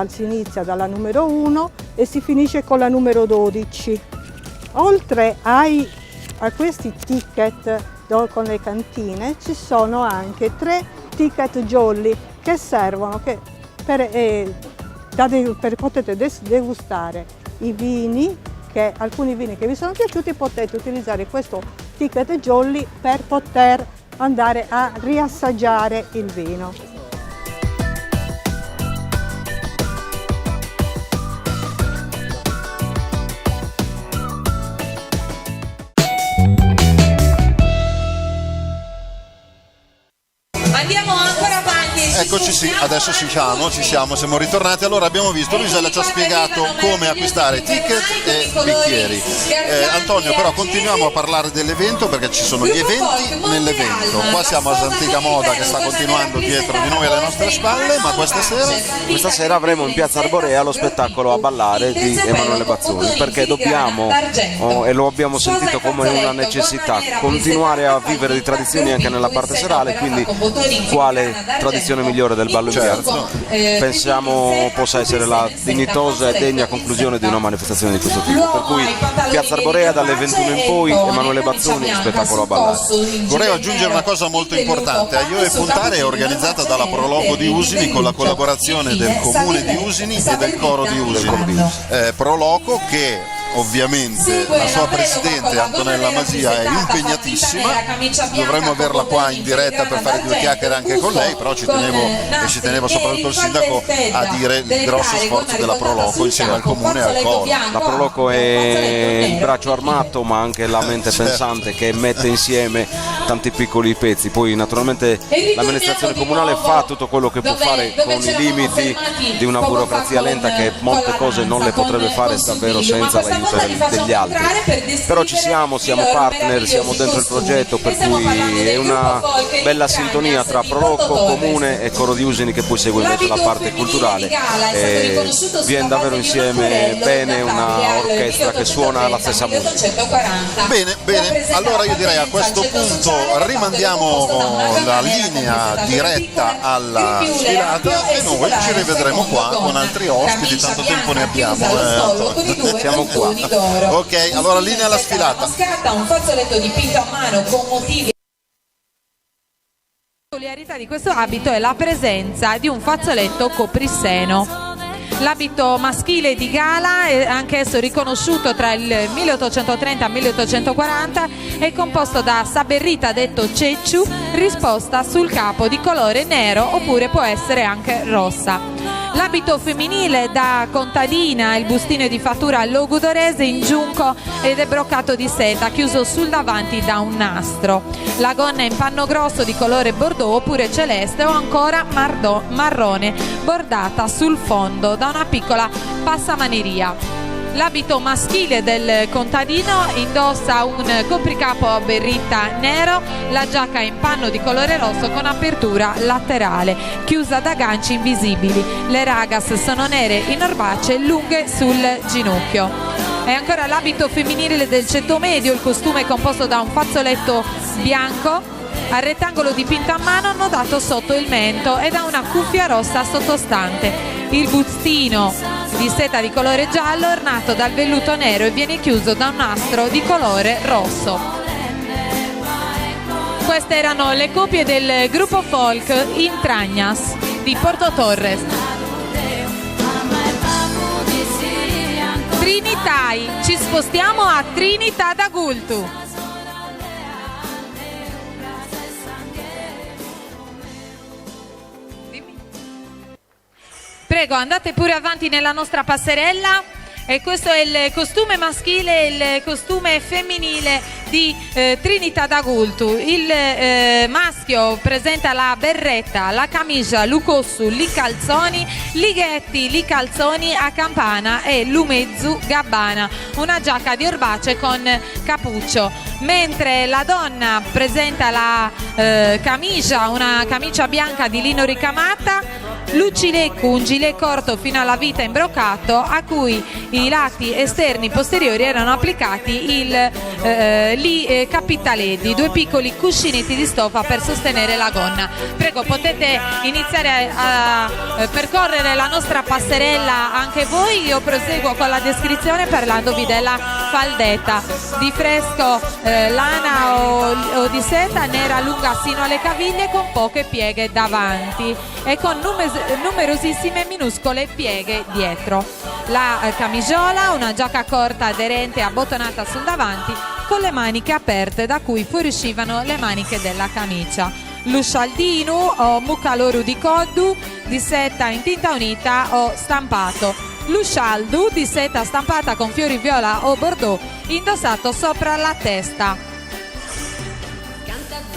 si inizia dalla numero 1 e si finisce con la numero 12. Oltre a questi ticket con le cantine ci sono anche 3 ticket jolly che servono per poter degustare i vini, alcuni vini che vi sono piaciuti. Potete utilizzare questo ticket jolly per poter andare a riassaggiare il vino. Andiamo ancora avanti Eccoci, sì, adesso ci siamo ritornati. Allora abbiamo visto, Luisella ci ha spiegato come acquistare ticket e bicchieri. Antonio, però continuiamo a parlare dell'evento perché ci sono gli eventi nell'evento. Qua siamo a Antica Moda che sta continuando dietro di noi alle nostre spalle, ma questa sera avremo in Piazza Arborea lo spettacolo A Ballare di Emanuele Bazzoni, perché dobbiamo, e lo abbiamo sentito come una necessità, continuare a vivere di tradizioni anche nella parte serale, quindi quale tradizione migliore del ballo in piazza? Pensiamo possa essere la dignitosa e degna conclusione di una manifestazione di questo tipo, per cui Piazza Arborea dalle 21 in poi, Emanuele Bazzoni, spettacolo A Ballare. Vorrei aggiungere una cosa molto importante: Aio e Puntare è organizzata dalla Proloco di Usini con la collaborazione del Comune di Usini e del Coro di Usini. Proloco che ovviamente la sua presidente Antonella Masia è impegnatissima, dovremmo averla qua in diretta per fare due chiacchiere anche con lei, però ci tenevo soprattutto il sindaco a dire il grosso sforzo della Proloco insieme al Comune e al Coro. La Proloco è il braccio armato ma anche la mente pensante che mette insieme tanti piccoli pezzi, poi naturalmente l'amministrazione comunale fa tutto quello che può fare con i limiti di una burocrazia lenta che molte cose non le potrebbe fare davvero senza l'aiuto degli altri, però siamo partner, siamo dentro il progetto, per cui è una bella sintonia tra Proloco, Comune e Coro di Usini che poi segue invece la parte culturale, e viene davvero insieme bene una orchestra che suona la stessa musica. Bene, allora io direi a questo punto rimandiamo la linea diretta alla sfilata e noi ci rivedremo qua con altri ospiti, tanto tempo ne abbiamo. Siamo qua. Ok, allora linea alla sfilata. Un fazzoletto dipinto a mano con motivi. La peculiarità di questo abito è la presenza di un fazzoletto copriseno. L'abito maschile di gala, è anch'esso riconosciuto tra il 1830 e il 1840, è composto da saberrita detto cecciu, risposta sul capo di colore nero oppure può essere anche rossa. L'abito femminile da contadina, il bustino è di fattura logudorese in giunco ed è broccato di seta, chiuso sul davanti da un nastro. La gonna è in panno grosso di colore bordeaux oppure celeste o ancora marrone, bordata sul fondo da una piccola passamaneria. L'abito maschile del contadino indossa un copricapo a berritta nero, la giacca in panno di colore rosso con apertura laterale, chiusa da ganci invisibili. Le ragas sono nere in erbacce lunghe sul ginocchio. E ancora l'abito femminile del ceto medio, il costume è composto da un fazzoletto bianco a rettangolo dipinto a mano annodato sotto il mento e da una cuffia rossa sottostante. Il bustino di seta di colore giallo ornato dal velluto nero e viene chiuso da un nastro di colore rosso. Queste erano le coppie del gruppo folk Intrañas di Porto Torres. Trinitai, ci spostiamo a Trinità d'Agultu. Prego, andate pure avanti nella nostra passerella. E questo è il costume maschile e il costume femminile di Trinità d'Agultu. Il maschio presenta la berretta, la camicia, l'ucossu, li calzoni, lighetti, li calzoni a campana e l'umezzu gabbana, una giacca di erbacce con cappuccio, mentre la donna presenta la camicia, una camicia bianca di lino ricamata, l'ucilecco, un gilet corto fino alla vita imbroccato a cui i lati esterni posteriori erano applicati i capitaledi, due piccoli cuscinetti di stoffa per sostenere la gonna. Prego, potete iniziare a percorrere la nostra passerella anche voi. Io proseguo con la descrizione parlandovi della faldetta di fresco lana o di seta nera lunga sino alle caviglie con poche pieghe davanti e con numerosissime minuscole pieghe dietro. La camigiola, una giacca corta aderente abbottonata sul davanti con le maniche aperte da cui fuoriuscivano le maniche della camicia. Lo scialdino o mucaloru di coddu di seta in tinta unita o stampato. Lo scialdu di seta stampata con fiori viola o bordeaux indossato sopra la testa.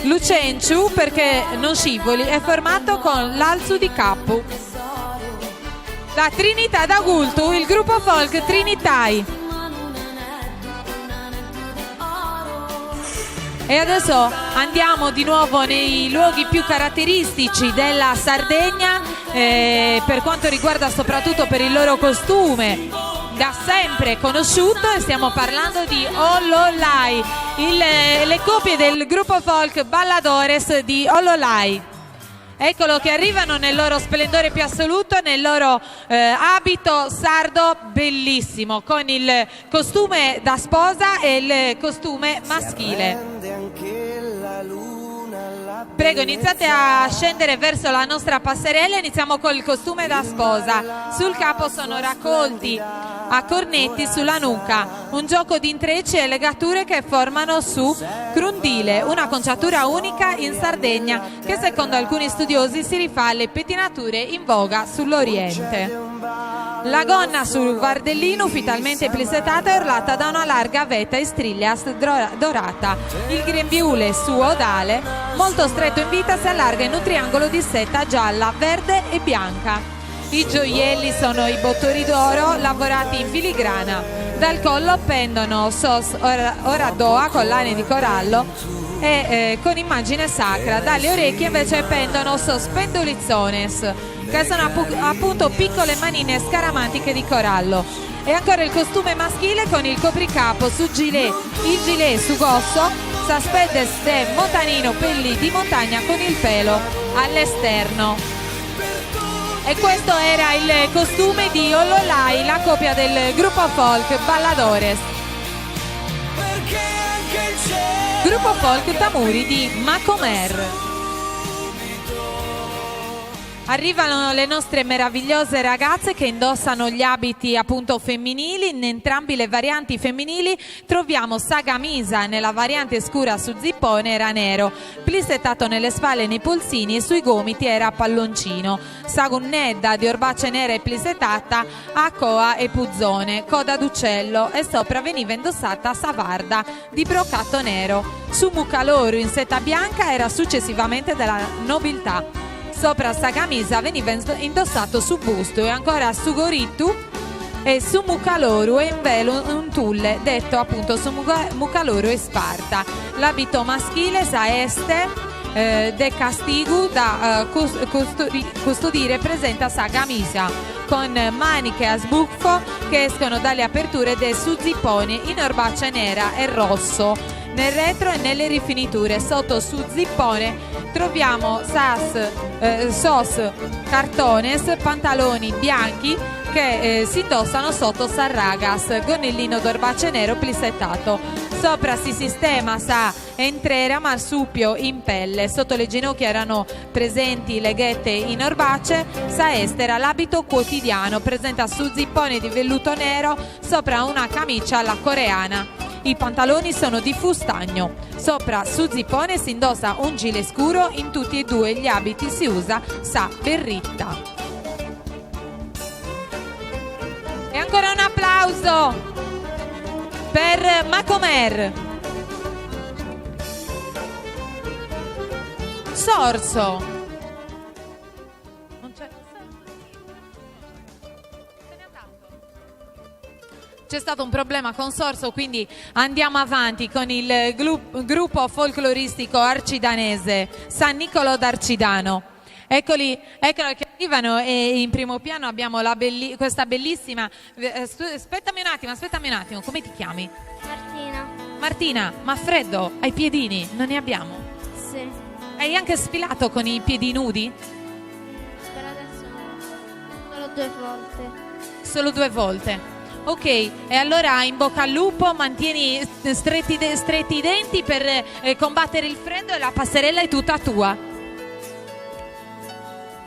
Lucenciu, perché non scivoli, è formato con l'Alzu di Capu. Da Trinità d'Agultu, il gruppo folk Trinitai. E adesso andiamo di nuovo nei luoghi più caratteristici della Sardegna, per quanto riguarda soprattutto per il loro costume da sempre conosciuto, e stiamo parlando di Ollolai, le coppie del gruppo folk Balladores di Ollolai. Eccolo che arrivano nel loro splendore più assoluto, nel loro abito sardo bellissimo, con il costume da sposa e il costume maschile. Prego, iniziate a scendere verso la nostra passerella. Iniziamo col costume da sposa. Sul capo sono raccolti a cornetti sulla nuca, un gioco di intrecci e legature che formano su crundile, una conciatura unica in Sardegna che secondo alcuni studiosi si rifà alle pettinature in voga sull'Oriente. La gonna sul vardellino ufficialmente plissettata è orlata da una larga vetta in striglias dorata. Il grembiule su odale, molto stretto in vita, si allarga in un triangolo di seta gialla, verde e bianca. I gioielli sono i bottoni d'oro lavorati in filigrana. Dal collo pendono sos oradoa, collane di corallo e con immagine sacra. Dalle orecchie invece pendono sos pendolizzones, che sono appunto piccole manine scaramantiche di corallo. E ancora il costume maschile con il copricapo su gilet, il gilet su gosso, s'aspedes de montanino pelli di montagna con il pelo all'esterno. E questo era il costume di Ollolai, la coppia del gruppo folk Balladores. Gruppo folk Tamuri di Macomer. Arrivano le nostre meravigliose ragazze che indossano gli abiti appunto femminili. In entrambi le varianti femminili troviamo sagamisa nella variante scura su zippone, era nero, plissettato nelle spalle e nei polsini, e sui gomiti era palloncino, sagunnedda di orbace nera e plissettata a coa e puzzone, coda d'uccello, e sopra veniva indossata savarda di broccato nero. Su mucaloro in seta bianca era successivamente della nobiltà. Sopra sta camisa veniva indossato su busto, e ancora su gorittu e su mucaloru e in velo un tulle, detto appunto su mucaloru e sparta. L'abito maschile sa este de castigu da custodire presenta sa camisa con maniche a sbuffo che escono dalle aperture del su zippone in orbace nera e rosso. Nel retro e nelle rifiniture sotto su zippone troviamo sos cartones, pantaloni bianchi che si indossano sotto sarragas, gonnellino d'orbace nero plissettato. Sopra si sistema sa entrera marsupio in pelle, sotto le ginocchia erano presenti leghette in orbace, sa estera l'abito quotidiano, presenta su zippone di velluto nero, sopra una camicia alla coreana. I pantaloni sono di fustagno. Sopra su zippone si indossa un gilet scuro. In tutti e due gli abiti si usa sa berritta. E ancora un applauso per Macomer. Sorso. C'è stato un problema con Sorso, quindi andiamo avanti con il gruppo folcloristico arcidanese San Niccolò d'Arcidano. Eccolo che arrivano, e in primo piano abbiamo questa bellissima... Aspettami un attimo, come ti chiami? Martina, ma freddo? Hai piedini? Non ne abbiamo? Sì. Hai anche sfilato con i piedi nudi? Per adesso solo 2 volte. Solo 2 volte. Ok, e allora in bocca al lupo, mantieni stretti i denti per combattere il freddo, e la passerella è tutta tua.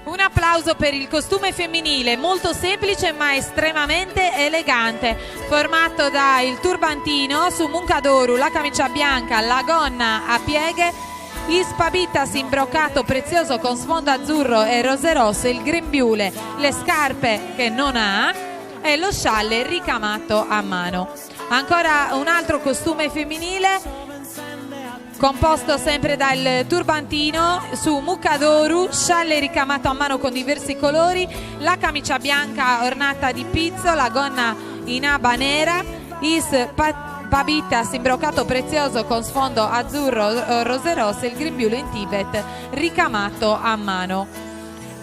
Un applauso per il costume femminile, molto semplice ma estremamente elegante, formato da il turbantino su muncadoru, la camicia bianca, la gonna a pieghe, il spabitas in broccato prezioso con sfondo azzurro e rose rosse, il grembiule, le scarpe che non ha, e lo scialle ricamato a mano. Ancora un altro costume femminile composto sempre dal turbantino, su mucca d'oro, scialle ricamato a mano con diversi colori, la camicia bianca ornata di pizzo, la gonna in aba nera, babitas imbroccato prezioso con sfondo azzurro, rose rosse, il grembiule in Tibet ricamato a mano.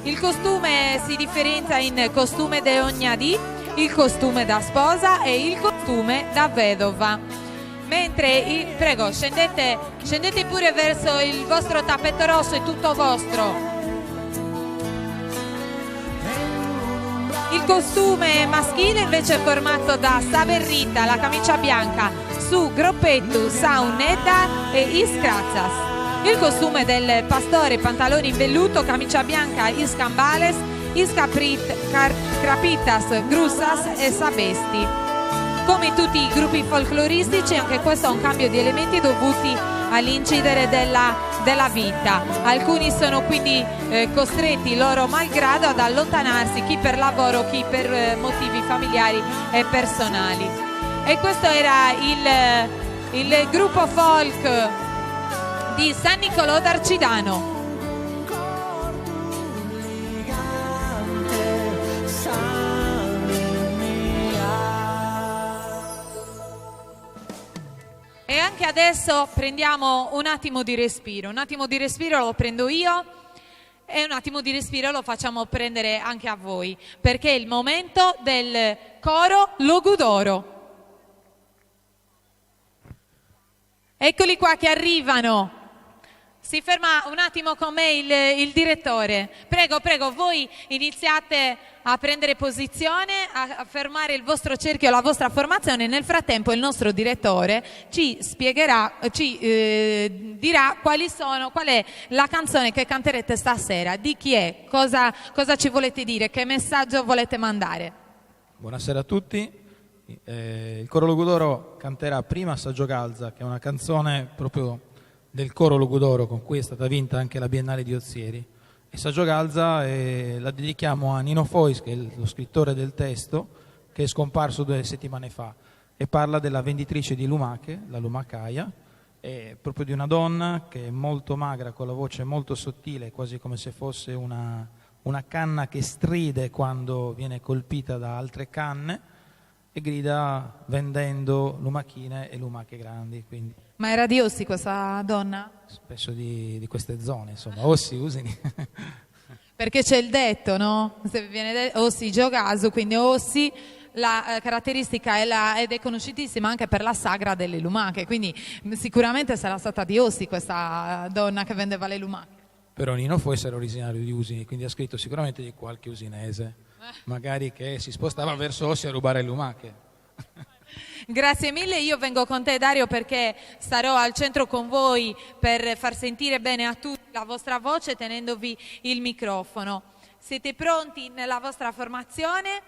Il costume si differenzia in costume de ognadì, il costume da sposa e il costume da vedova. Mentre prego, scendete pure verso il vostro tappeto rosso, è tutto vostro. Il costume maschile invece è formato da saverrita, la camicia bianca, su groppetto, saunetta e iscrazzas. Il costume del pastore, pantaloni in velluto, camicia bianca, iscambales, iscapitas, grussas e sabesti. Come in tutti i gruppi folcloristici, anche questo è un cambio di elementi dovuti all'incidere della vita. Alcuni sono quindi costretti loro malgrado ad allontanarsi, chi per lavoro, chi per motivi familiari e personali. E questo era il gruppo folk di San Nicolò d'Arcidano. E anche adesso prendiamo un attimo di respiro lo prendo io e un attimo di respiro lo facciamo prendere anche a voi, perché è il momento del coro Logudoro. Eccoli qua che arrivano. Si ferma un attimo con me il direttore. Prego, voi iniziate a prendere posizione, a fermare il vostro cerchio, la vostra formazione. Nel frattempo il nostro direttore ci spiegherà, ci dirà qual è la canzone che canterete stasera, di chi è, cosa ci volete dire, che messaggio volete mandare. Buonasera a tutti. Il coro Logudoro canterà prima Saggio Galza, che è una canzone proprio del coro Logudoro con cui è stata vinta anche la Biennale di Ozieri, e Saggio Galza la dedichiamo a Nino Fois, che è lo scrittore del testo, che è scomparso 2 settimane fa, e parla della venditrice di lumache, la lumacaia, e proprio di una donna che è molto magra, con la voce molto sottile, quasi come se fosse una canna che stride quando viene colpita da altre canne, e grida vendendo lumachine e lumache grandi. Quindi Ma era di Ossi questa donna? spesso di queste zone, insomma, Ossi, Usini. Perché c'è il detto, no? Se viene Ossi Giogaso, quindi Ossi, la caratteristica ed è conosciutissima anche per la sagra delle lumache, quindi sicuramente sarà stata di Ossi questa donna che vendeva le lumache. Però Nino Fois era originario di Usini, quindi ha scritto sicuramente di qualche usinese, magari che si spostava verso Ossi a rubare lumache. Grazie mille, io vengo con te Dario perché sarò al centro con voi per far sentire bene a tutti la vostra voce tenendovi il microfono. Siete pronti nella vostra formazione?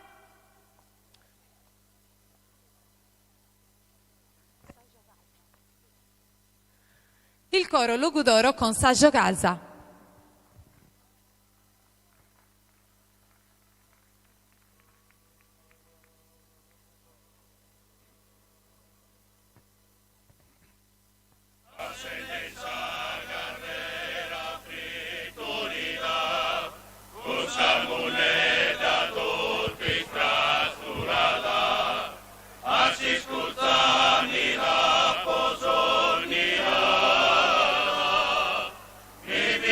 Il coro Logudoro con Saggio Galza. Mi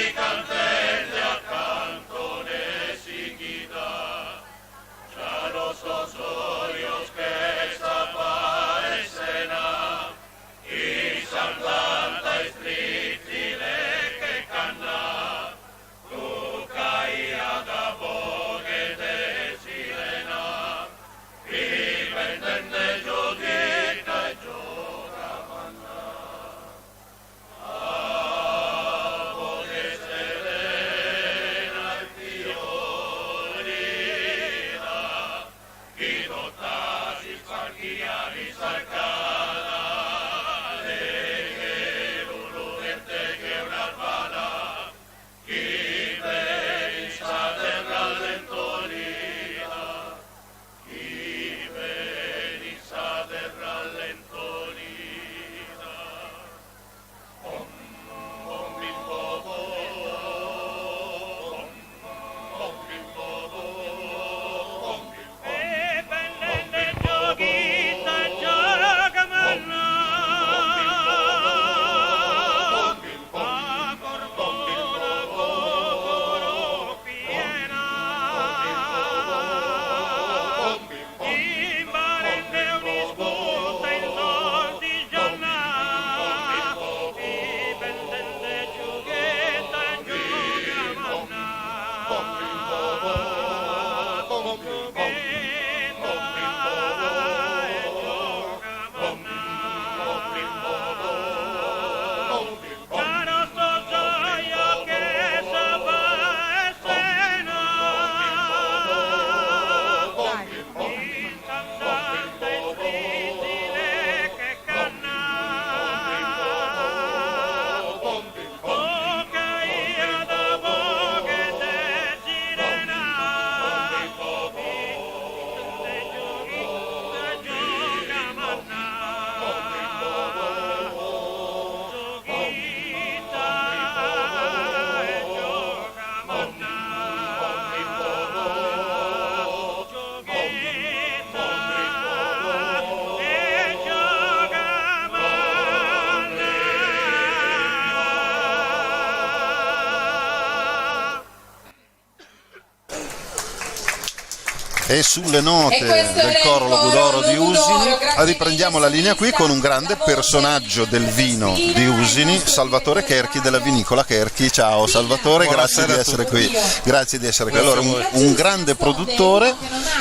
E sulle note del coro Logudoro di Usini riprendiamo la linea qui con un grande personaggio del vino di Usini, Salvatore Cherchi della Vinicola Cherchi. Ciao Salvatore, grazie di essere qui. Grazie di essere qui. Allora, un grande produttore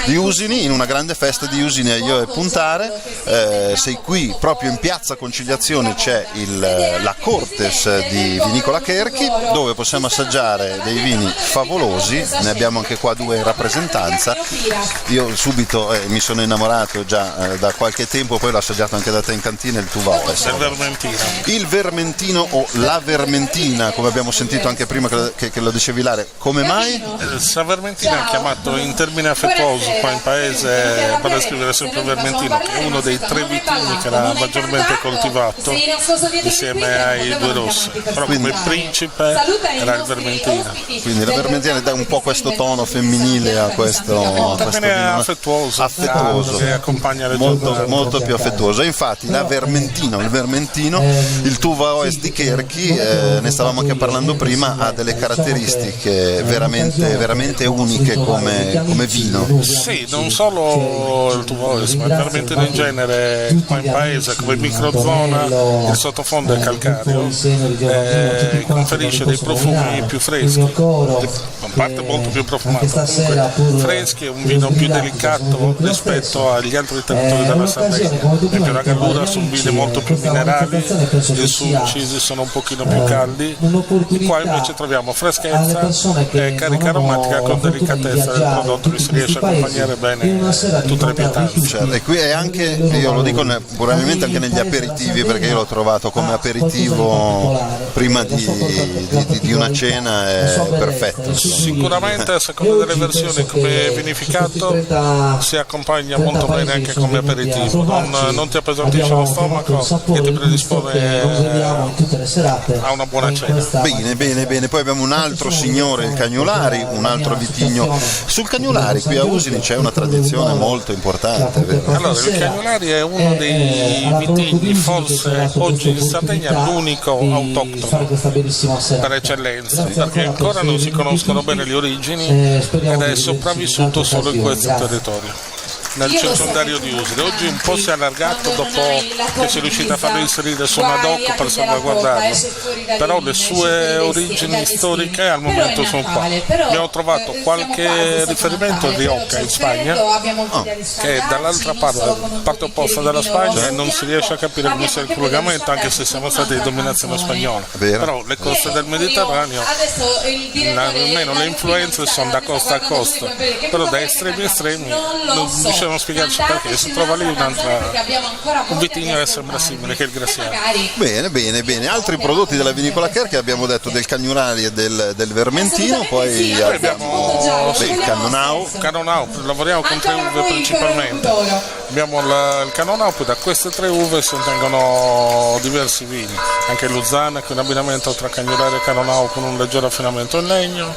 di Usini in una grande festa di Usini a Io e Puntare. Sei qui proprio in Piazza Conciliazione, c'è la Cortes di Vinicola Cherchi dove possiamo assaggiare dei vini favolosi, ne abbiamo anche qua 2 in rappresentanza. Io subito mi sono innamorato già da qualche tempo, poi l'ho assaggiato anche da te in cantina, il Tuva Oest. Il Vermentino o la Vermentina, come abbiamo sentito anche prima che lo dicevi Lare, come mai? La Vermentina è chiamato in termine affettuoso qua in paese per descrivere sempre Vermentino, che è uno dei 3 vitigni che era maggiormente coltivato insieme ai 2 rossi, però come principe era il Vermentino. Quindi la Vermentina dà un po' questo tono femminile a questo vino affettuoso che accompagna le molto più affettuoso. E infatti il Vermentino, il Tuva Oest di Cherchi, ne stavamo anche parlando prima, ha delle caratteristiche veramente uniche come vino. Sì, non solo il Tuva Oest, ma il Vermentino in genere qua in paese come microzona, il sottofondo è calcareo, conferisce dei profumi più freschi, a parte molto più profumato, comunque freschi, un vino più delicato rispetto agli altri territori della Sardegna. Per esempio la Gallura sono vini molto più minerali, i Sulcisi sono un pochino più caldi, qua invece troviamo freschezza e carica aromatica con delicatezza del prodotto che si riesce a accompagnare bene tutte le pietanze. Certo, e qui è anche, io lo dico probabilmente anche negli aperitivi, perché io l'ho trovato come aperitivo prima di una cena, è perfetto. Sicuramente a seconda delle versioni come vinificato si accompagna molto bene anche come aperitivo, non ti appesantisce lo stomaco e ti predispone a una buona cena. Bene, poi abbiamo un altro signore, il Cagnolari, un altro vitigno. Sul Cagnolari qui a Usini c'è una tradizione molto importante, vero? Allora, il Cagnolari è uno dei vitigni, forse oggi in Sardegna l'unico autoctono per eccellenza, perché ancora non si conoscono bene le origini ed è sopravvissuto solo in questo territorio, nel circondario di Usini. Oggi un po' si è allargato dopo che si è riuscita a farlo inserire su una DOC per salvaguardarlo, però le sue origini storiche al momento sono qua. Abbiamo trovato qualche riferimento a Rioja in Spagna, che è dall'altra parte opposta della Spagna, e non si riesce a capire come sia il collegamento, anche se siamo stati di dominazione spagnola. Però le coste del Mediterraneo, almeno le influenze sono da costa a costa, però da estremi a estremi non riusciamo a spiegarci perché. Si trova lì un vitigno che sembra simile, che è il Graziano. Bene. Altri prodotti della Vinicola Cherchi, abbiamo detto del Cagnolari e del Vermentino, poi abbiamo il Cannonau, lavoriamo con 3 uve principalmente. Abbiamo il Cannonau, poi da queste 3 uve si ottengono diversi vini, anche Luzana, che è un abbinamento tra Cagnolari e Cannonau con un leggero affinamento in legno.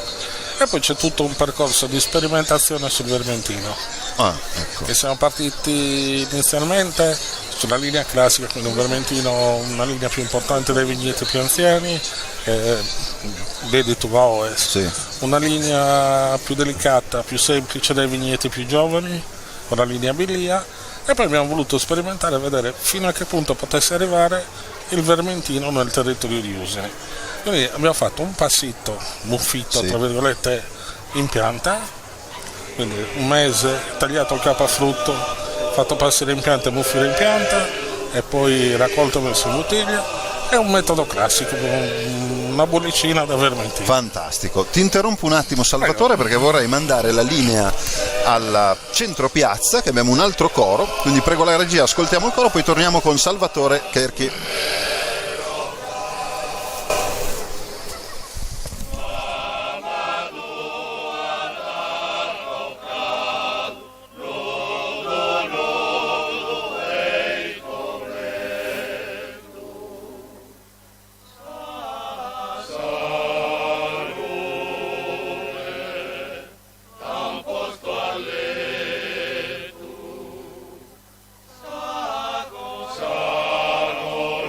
E poi c'è tutto un percorso di sperimentazione sul Vermentino. Ecco. E siamo partiti inizialmente sulla linea classica, quindi un Vermentino, una linea più importante dei vigneti più anziani, vedi Tuva Oest, sì. Una linea più delicata, più semplice dei vigneti più giovani, con la linea Bilia, e poi abbiamo voluto sperimentare e vedere fino a che punto potesse arrivare il Vermentino nel territorio di Usini. Quindi abbiamo fatto un passito, muffito, tra virgolette, in pianta, quindi un mese tagliato il capo a frutto, fatto passare in pianta e muffire in pianta, e poi raccolto e messo in bottiglia. È un metodo classico, una bollicina da Vermentino. Fantastico. Ti interrompo un attimo, Salvatore, perché vorrei mandare la linea al centro piazza, che abbiamo un altro coro, quindi prego la regia, ascoltiamo il coro, poi torniamo con Salvatore Cherchi. Sano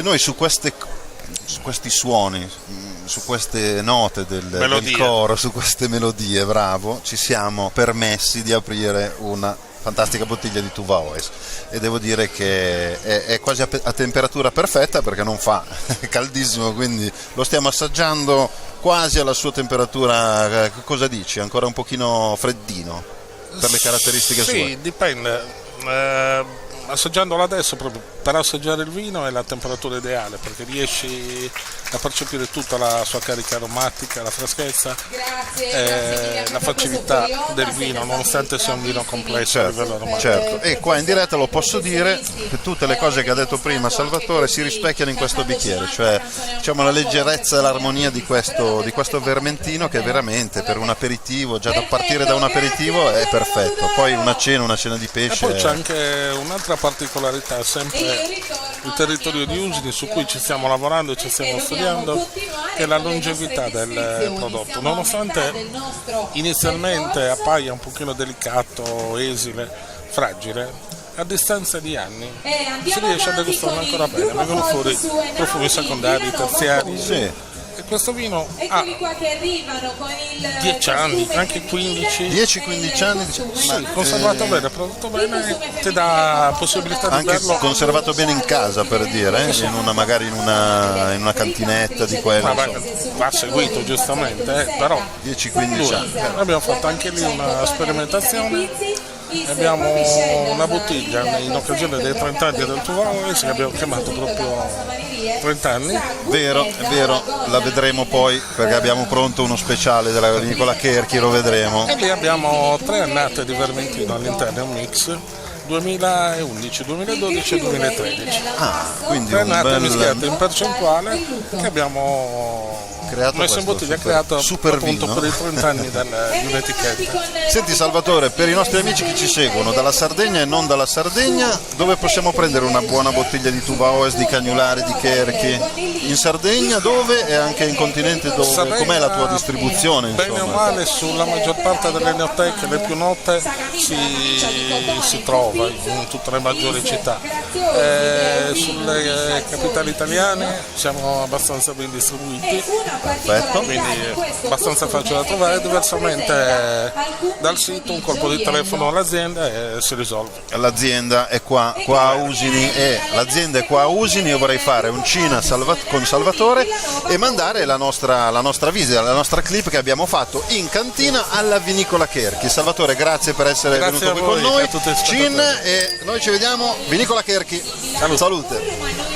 E noi su questi suoni, su queste note del coro, su queste melodie, bravo, ci siamo permessi di aprire una fantastica bottiglia di Tuva Oes, e devo dire che è quasi a temperatura perfetta, perché non fa caldissimo, quindi lo stiamo assaggiando quasi alla sua temperatura. Cosa dici? Ancora un pochino freddino per le caratteristiche sue? Sì, dipende. Assaggiandolo adesso, proprio per assaggiare il vino, è la temperatura ideale, perché riesci a percepire tutta la sua carica aromatica, la freschezza, la facilità del vino, nonostante sia un vino complesso a livello aromatico. Certo, e qua in diretta lo posso dire che tutte le cose che ha detto prima Salvatore si rispecchiano in questo bicchiere, cioè diciamo la leggerezza e l'armonia di questo vermentino, che veramente per un aperitivo, già da partire da un aperitivo, è perfetto. Poi una cena di pesce. E poi c'è anche un'altra particolarità, sempre il territorio di Usini, su cui ci stiamo lavorando e ci stiamo studiando, che è la longevità del prodotto. Nonostante inizialmente appaia un pochino delicato, esile, fragile, a distanza di anni si riesce a degustarlo ancora bene, vengono fuori profumi secondari, terziari. Sì. E questo vino ha 10 anni, anche 15. 10-15 anni? Sì, conservato bene, prodotto bene, ti dà possibilità di anche berlo. Conservato bene in casa, per dire, magari in una cantinetta di quelle. Va seguito giustamente, però 10-15 anni. Abbiamo fatto anche lì una sperimentazione. Abbiamo una bottiglia in occasione dei 30 anni del Tuva Oes, che abbiamo chiamato proprio 30 anni. Vero, la vedremo poi, perché abbiamo pronto uno speciale della Vinicola Cherchi, lo vedremo. E lì abbiamo 3 annate di Vermentino all'interno, un mix 2011, 2012 e 2013. Quindi 3 annate mischiate in percentuale che abbiamo messo in bottiglia, creato super appunto vino, per i 30 anni di un'etichetta. Senti Salvatore, per i nostri amici che ci seguono dalla Sardegna e non dalla Sardegna, dove possiamo prendere una buona bottiglia di Tuva Oes, di Cagnulari, di Cherchi? In Sardegna dove, e anche in continente dove? Sardegna, com'è la tua distribuzione? Bene o male, sulla maggior parte delle neoteche, le più note, si trova in tutte le maggiori città. Sulle capitali italiane siamo abbastanza ben distribuiti. Perfetto. Quindi è abbastanza facile da trovare. Diversamente dal sito, un colpo di telefono all'azienda e si risolve. L'azienda è qua a Usini, io vorrei fare un cina con Salvatore e mandare la nostra visita, la nostra clip che abbiamo fatto in cantina alla Vinicola Cherchi. Salvatore, grazie per essere venuto qui con noi. Cin, e noi ci vediamo Vinicola Cherchi. Salute.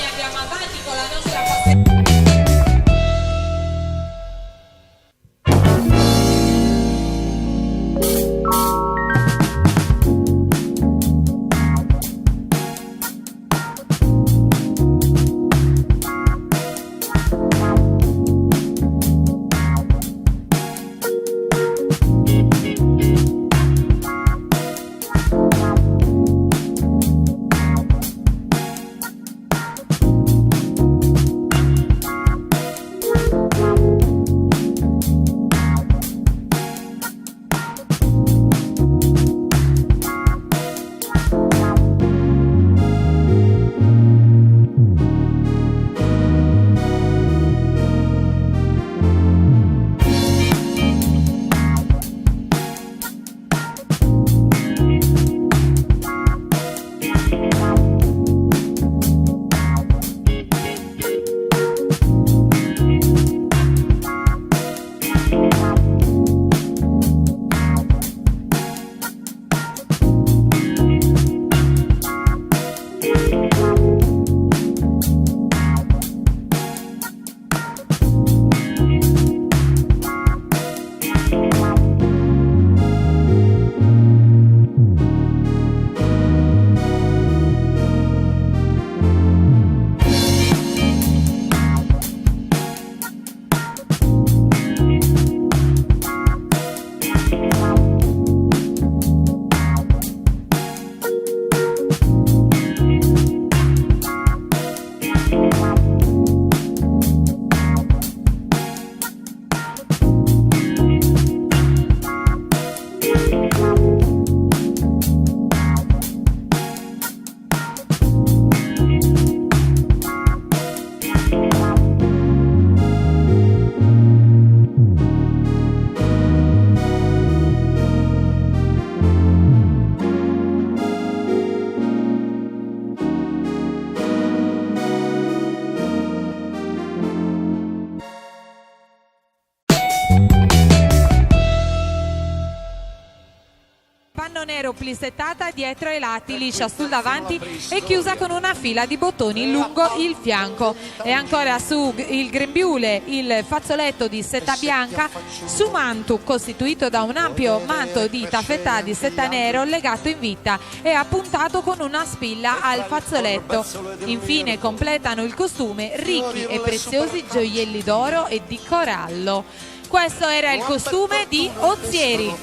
nero plissettata dietro ai lati, liscia sul davanti e chiusa con una fila di bottoni lungo il fianco. E ancora su il grembiule il fazzoletto di seta bianca, su manto costituito da un ampio manto di taffetà di seta nero legato in vita e appuntato con una spilla al fazzoletto. Infine completano il costume ricchi e preziosi gioielli d'oro e di corallo. Questo era il costume di Ozieri,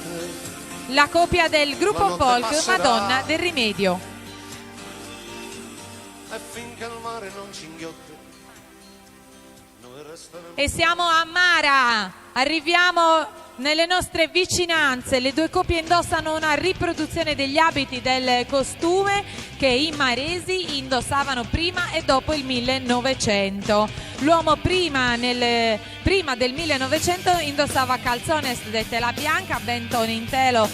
la coppia del gruppo folk Madonna del Rimedio. E siamo a Mara, arriviamo nelle nostre vicinanze. Le due coppie indossano una riproduzione degli abiti del costume che i maresi indossavano prima e dopo il 1900. L'uomo prima del 1900 indossava calzones de tela bianca, bentone in tela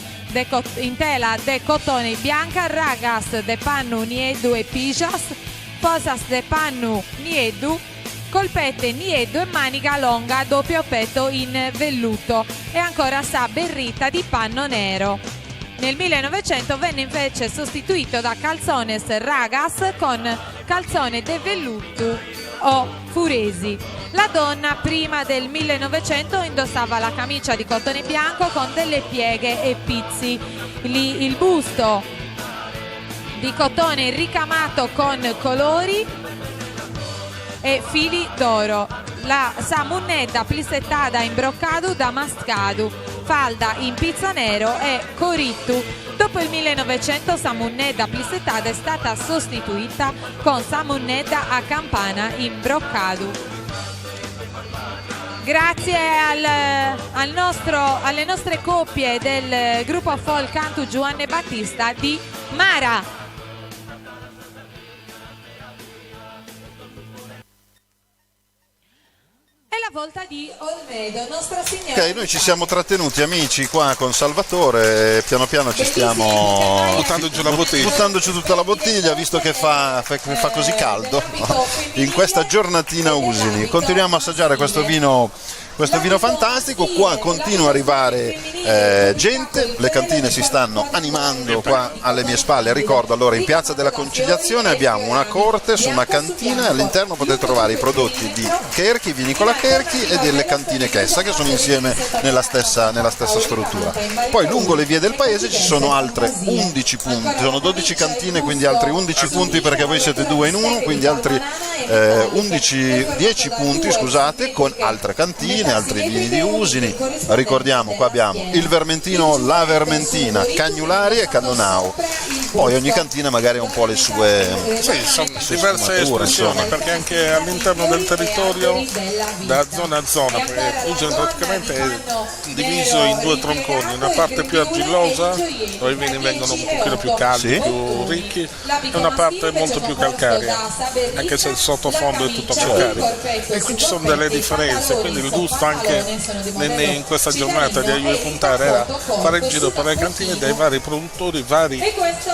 de cotone bianca, ragas de pannu niedu e pijas, posas de pannu niedu, colpette niedu e manica longa a doppio petto in velluto e ancora sa berrita di panno nero. Nel 1900 venne invece sostituito da calzones ragas con calzone de velluto o furesi. La donna prima del 1900 indossava la camicia di cotone bianco con delle pieghe e pizzi, il busto di cotone ricamato con colori e fili d'oro, la samunnedda plissettada in broccado da mascadu, falda in pizza nero e corittu. Dopo il 1900 samunnedda plissettada è stata sostituita con samunnedda a campana in broccado. Grazie alle nostre coppie del gruppo folk Cantu Giovanni Battista di Mara. È la volta di Olmedo, Nostra Signora. Ok, noi ci siamo trattenuti amici qua con Salvatore, piano piano ci stiamo buttando giù la bottiglia. Buttando giù tutta la bottiglia, visto che fa così caldo, no? In questa giornatina a Usini. Continuiamo a assaggiare questo vino fantastico. Qua continua a arrivare gente, le cantine si stanno animando qua alle mie spalle. Ricordo, allora, in Piazza della Conciliazione abbiamo una corte su una cantina e all'interno potete trovare i prodotti di Cherchi, Vinicola Cherchi e delle cantine Chessa, che sono insieme nella stessa struttura. Poi lungo le vie del paese ci sono altre 11 punti, sono 12 cantine, quindi altri 11 punti perché voi siete due in uno, quindi altri 10 punti, scusate, con altre cantine, altri vini di Usini. Ricordiamo, qua abbiamo il Vermentino, la Vermentina, Cagnulari e Cannonau. Poi ogni cantina magari ha un po' le sue sono diverse espressioni, perché anche all'interno del territorio, da zona a zona, perché Usini praticamente è diviso in due tronconi, una parte più argillosa dove i vini vengono un pochino più caldi, più ricchi, e una parte molto più calcarea, anche se il sottofondo è tutto calcareo. E qui ci sono delle differenze, quindi il gusto anche in questa giornata di Aioi Puntare era fare il giro per le cantine dei vari produttori, vari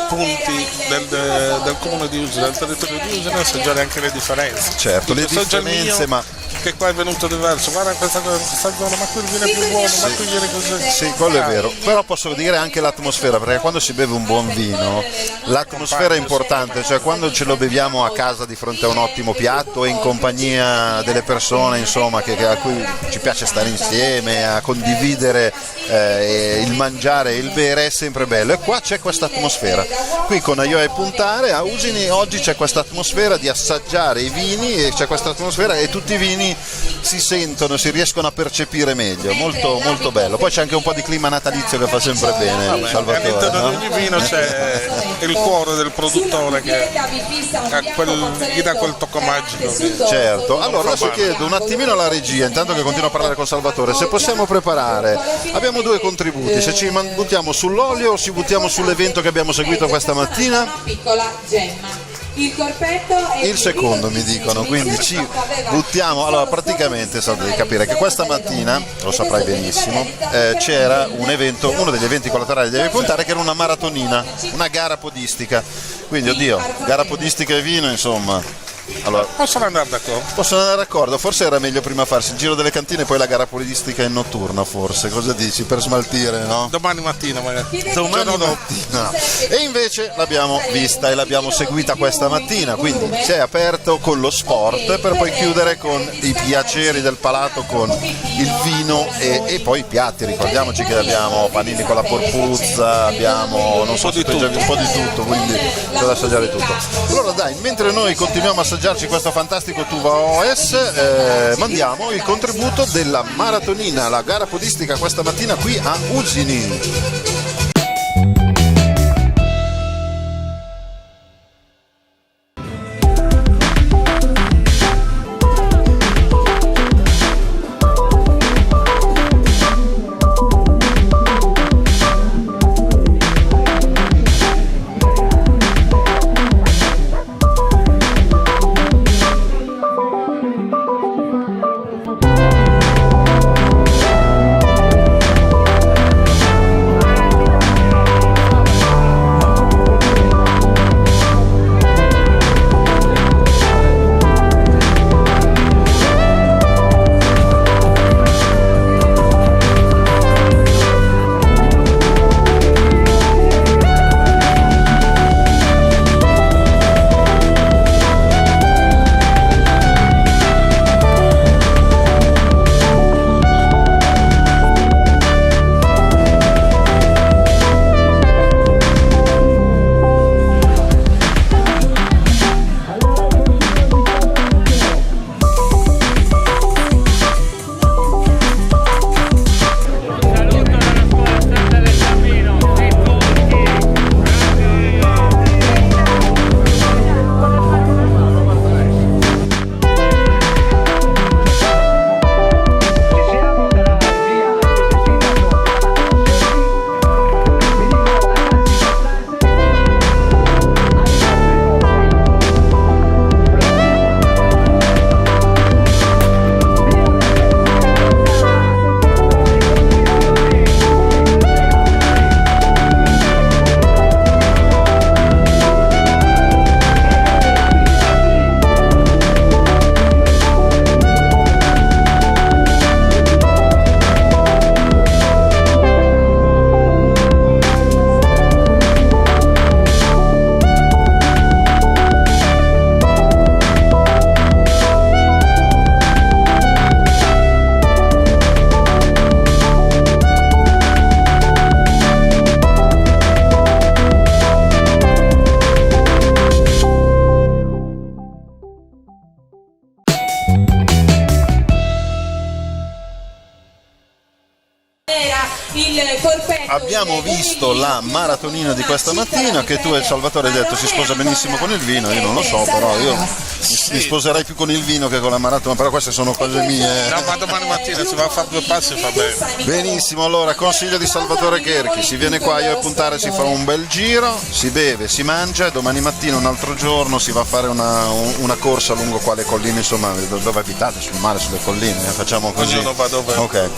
punti del comune di Usini, del territorio di Usini, assaggiare anche le differenze. Certo, le differenze, ma che qua è venuto diverso, guarda questa zona, ma qui viene più buono, ma qui viene così. Sì, quello è vero, però posso dire anche l'atmosfera, perché quando si beve un buon vino l'atmosfera è importante, cioè quando ce lo beviamo a casa di fronte a un ottimo piatto e in compagnia delle persone, insomma, a cui ci piace stare insieme, a condividere il mangiare e il bere, è sempre bello. E qua c'è questa atmosfera, qui con Aioi Puntare a Usini oggi c'è questa atmosfera di assaggiare i vini, e c'è questa atmosfera e tutti i vini si sentono, si riescono a percepire meglio, molto molto bello. Poi c'è anche un po' di clima natalizio che fa sempre bene, Salvatore. All'interno di ogni vino c'è il cuore del produttore che gli dà quel tocco magico. Certo, allora adesso chiedo un attimino alla regia, intanto che continuo a parlare con Salvatore, se possiamo preparare, abbiamo due contributi, se ci buttiamo sull'olio o ci buttiamo sull'evento che abbiamo seguito questa mattina. Piccola gemma. Il corpetto è il secondo, mi dicono, quindi ci buttiamo. Allora, praticamente devi capire che questa mattina, lo saprai benissimo, c'era un evento, uno degli eventi collaterali di Aioi Puntare, che era una maratonina, una gara podistica. Quindi, oddio, gara podistica e vino, insomma, Allora, possono andare d'accordo. Forse era meglio prima farsi il giro delle cantine e poi la gara podistica in notturna, forse. Cosa dici? Per smaltire, no? Domani mattina magari. Domani mattina. E invece l'abbiamo vista e l'abbiamo seguita questa mattina, quindi si è aperto con lo sport per poi chiudere con i piaceri del palato, con il vino e poi i piatti. Ricordiamoci che abbiamo panini con la porpuzza, abbiamo un po' di tutto, quindi c'è da assaggiare tutto. Allora dai, mentre noi continuiamo a assaggiarci questo fantastico Tuva OS, mandiamo il contributo della maratonina, la gara podistica questa mattina qui a Usini. Abbiamo visto la maratonina di questa mattina, che tu e Salvatore hai detto si sposa benissimo con il vino. Io non lo so, però io mi sposerei più con il vino che con la maratona, però queste sono cose mie. No, ma domani mattina si va a fare 2 passi e fa bene. Benissimo, allora consiglio di Salvatore Cherchi: si viene qua io a Puntare, si fa un bel giro, si beve, si mangia, e domani mattina un altro giorno si va a fare una corsa lungo quale colline, insomma. Dove abitate? Sul mare, sulle colline? Facciamo così. Ognuno va dove. Ok.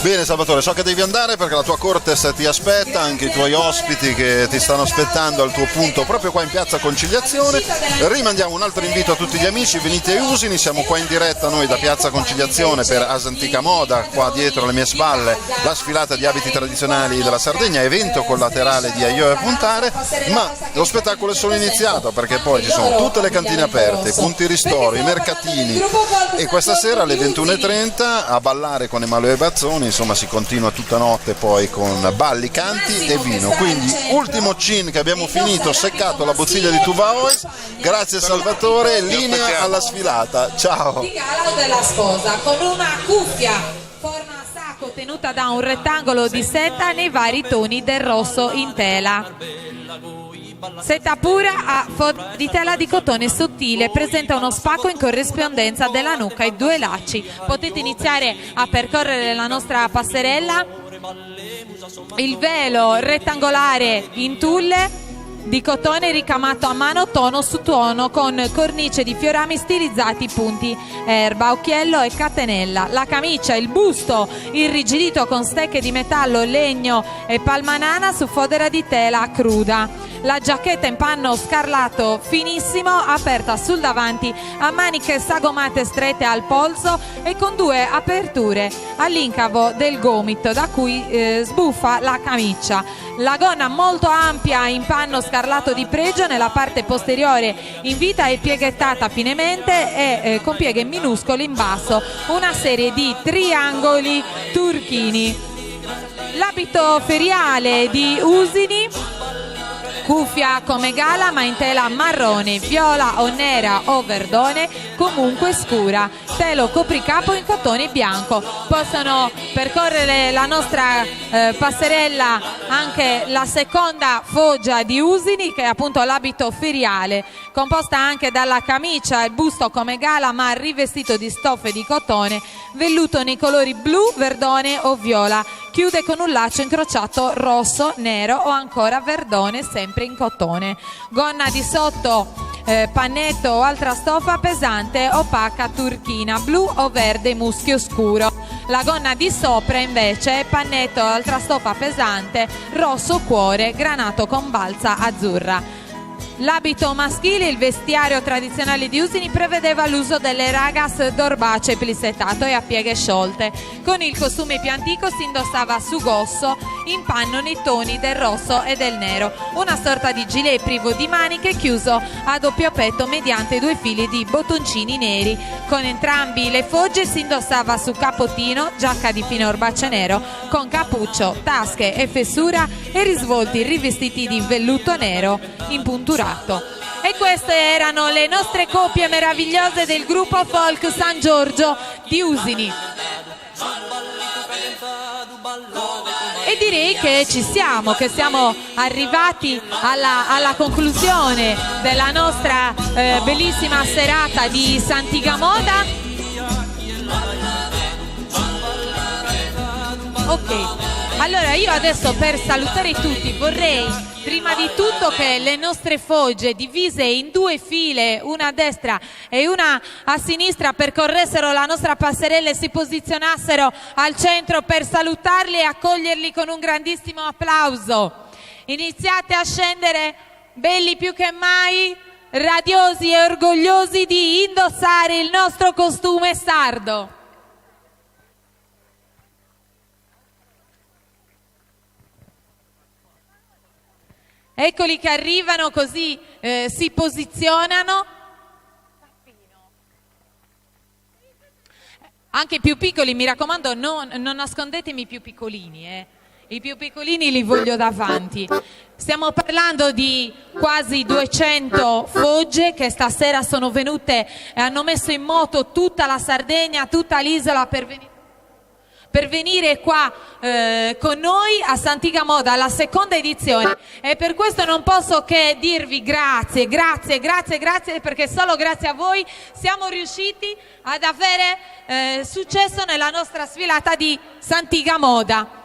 Bene Salvatore, so che devi andare perché la tua cortes ti aspetta, anche i tuoi ospiti che ti stanno aspettando al tuo punto proprio qua in piazza Conciliazione. Rimandiamo un altro invito a tutti gli amici: venite a Usini, siamo qua in diretta noi da piazza Conciliazione per Asa Antica Moda, qua dietro alle mie spalle la sfilata di abiti tradizionali della Sardegna, evento collaterale di Aio e Puntare, ma lo spettacolo è solo iniziato perché poi ci sono tutte le cantine aperte, punti ristoro, i mercatini, e questa sera alle 21:30 a ballare con Emalo e Bazzoni. Insomma, si continua tutta notte poi con balli, canti e vino. Quindi ultimo cin che abbiamo finito, seccato la bottiglia di Tuva OS. Grazie Salvatore, linea alla sfilata. Ciao. Della sposa con una cuffia forma a sacco tenuta da un rettangolo di seta nei vari toni del rosso in tela. Seta pura a di tela di cotone sottile, presenta uno spacco in corrispondenza della nuca e 2 lacci. Potete iniziare a percorrere la nostra passerella. Il velo rettangolare in tulle di cotone ricamato a mano tono su tono con cornice di fiorami stilizzati, punti erba, occhiello e catenella. La camicia, il busto irrigidito con stecche di metallo, legno e palmanana su fodera di tela cruda. la giacchetta in panno scarlatto finissimo, aperta sul davanti, a maniche sagomate strette al polso e con 2 aperture all'incavo del gomito da cui sbuffa la camicia. La gonna molto ampia in panno scarlatto di pregio, nella parte posteriore in vita e pieghettata finemente e con pieghe minuscole in basso, una serie di triangoli turchini. L'abito feriale di Usini, cuffia come gala ma in tela marrone, viola o nera o verdone, comunque scura, telo copricapo in cotone bianco. Possono percorrere la nostra passerella anche la seconda foggia di Usini, che è appunto l'abito feriale, composta anche dalla camicia e busto come gala ma rivestito di stoffe di cotone, velluto nei colori blu, verdone o viola, chiude con un laccio incrociato rosso, nero o ancora verdone, sempre in cotone. Gonna di sotto pannetto o altra stoffa pesante, opaca, turchina, blu o verde muschio scuro. La gonna di sopra invece è pannetto o altra stoffa pesante, rosso cuore, granato con balza azzurra. L'abito maschile, il vestiario tradizionale di Usini, prevedeva l'uso delle ragas d'orbace plissettato e a pieghe sciolte. Con il costume più antico si indossava sugosso in panno nei toni del rosso e del nero, una sorta di gilet privo di maniche chiuso a doppio petto mediante 2 fili di bottoncini neri. Con entrambi le fogge si indossava su capottino, giacca di fine orbace nero con cappuccio, tasche e fessura e risvolti rivestiti di velluto nero impunturato. E queste erano le nostre coppie meravigliose del gruppo folk San Giorgio di Usini. E direi che che siamo arrivati alla conclusione della nostra bellissima serata di Sant'Igamoda. Ok, allora io adesso per salutare tutti vorrei prima di tutto che le nostre fogge divise in 2 file, una a destra e una a sinistra, percorressero la nostra passerella e si posizionassero al centro per salutarli e accoglierli con un grandissimo applauso. Iniziate a scendere belli più che mai, radiosi e orgogliosi di indossare il nostro costume sardo. Eccoli che arrivano, così si posizionano. Anche i più piccoli, mi raccomando, non nascondetemi i più piccolini, I più piccolini li voglio davanti. Stiamo parlando di quasi 200 fogge che stasera sono venute e hanno messo in moto tutta la Sardegna, tutta l'isola per venire qua con noi a Sant'Igamoda alla seconda edizione, e per questo non posso che dirvi grazie, perché solo grazie a voi siamo riusciti ad avere successo nella nostra sfilata di Sant'Igamoda.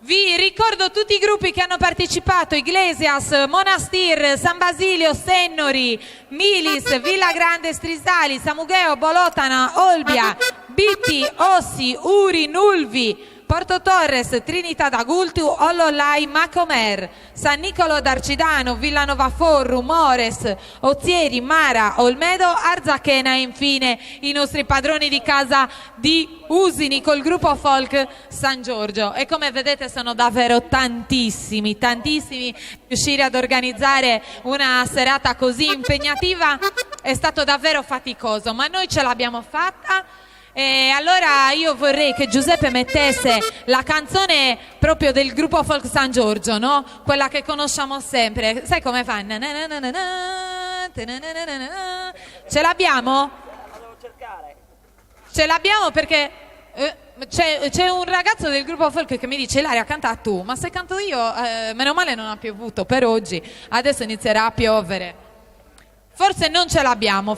Vi ricordo tutti i gruppi che hanno partecipato: Iglesias, Monastir, San Basilio, Sennori, Milis, Villa Grande Strisdali, Samugheo, Bolotana, Olbia, Bitti, Ossi, Uri, Nulvi, Porto Torres, Trinità d'Agultu, Ollolai, Macomer, San Nicolo d'Arcidano, Villanova Forru, Mores, Ozieri, Mara, Olmedo, Arzachena e infine i nostri padroni di casa di Usini col gruppo folk San Giorgio. E come vedete sono davvero tantissimi. Riuscire ad organizzare una serata così impegnativa è stato davvero faticoso, ma noi ce l'abbiamo fatta. E allora io vorrei che Giuseppe mettesse la canzone proprio del gruppo folk San Giorgio, no? Quella che conosciamo sempre. Sai come fa? Ce l'abbiamo? Ce l'abbiamo perché c'è un ragazzo del gruppo folk che mi dice: Ilaria, canta tu. Ma se canto io, meno male non ha piovuto per oggi, adesso inizierà a piovere. Forse non ce l'abbiamo,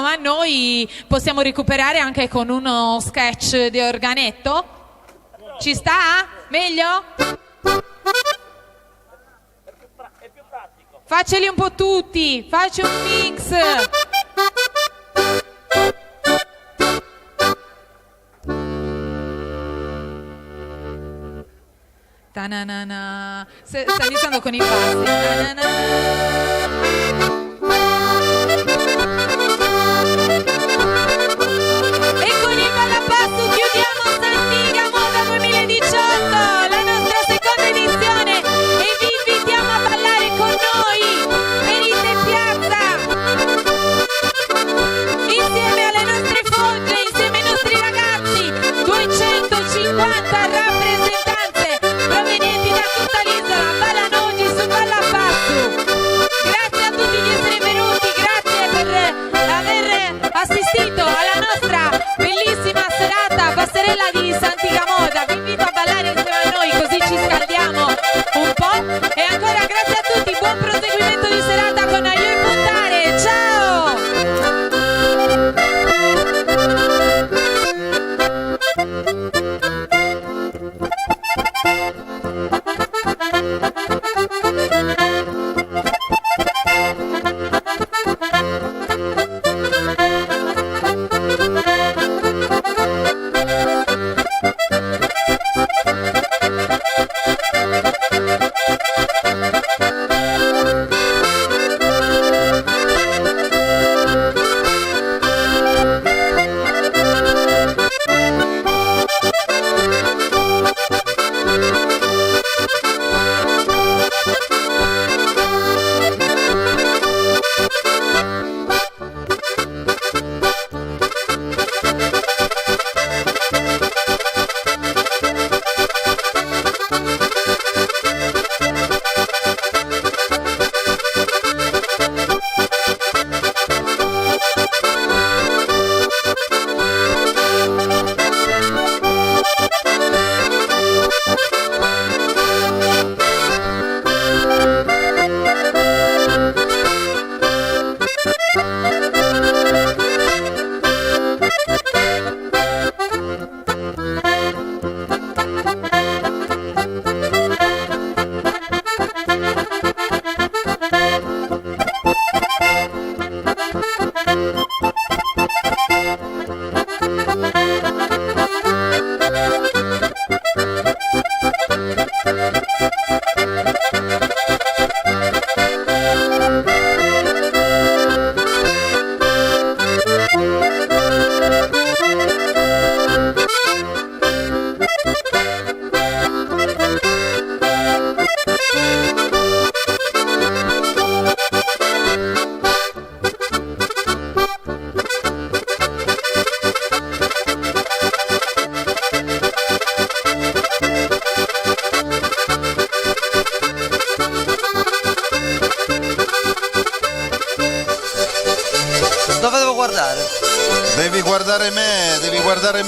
ma noi possiamo recuperare anche con uno sketch di organetto. Ci sta? Meglio? È più pratico. Facceli un po' tutti, facci un mix. Ta-na-na-na. Sta iniziando con i passi. Ta-na-na. E con il Ballapasso chiudiamo Santiga Moda 2018, la nostra seconda edizione, e vi invitiamo a ballare con noi, venite in piazza, insieme alle nostre fogge, insieme ai nostri ragazzi, 250 rappresentanze provenienti da tutta l'isola, ballano oggi su Ballapasso. Grazie a tutti di essere venuti, grazie per aver assistito alla nostra bellissima serata passerella di Santiga Moda. Vi invito a ballare insieme a noi così ci scaldiamo un po', e ancora grazie a tutti, buon proseguimento di serata con Aio e Puntare, ciao! Dove devo guardare? Devi guardare me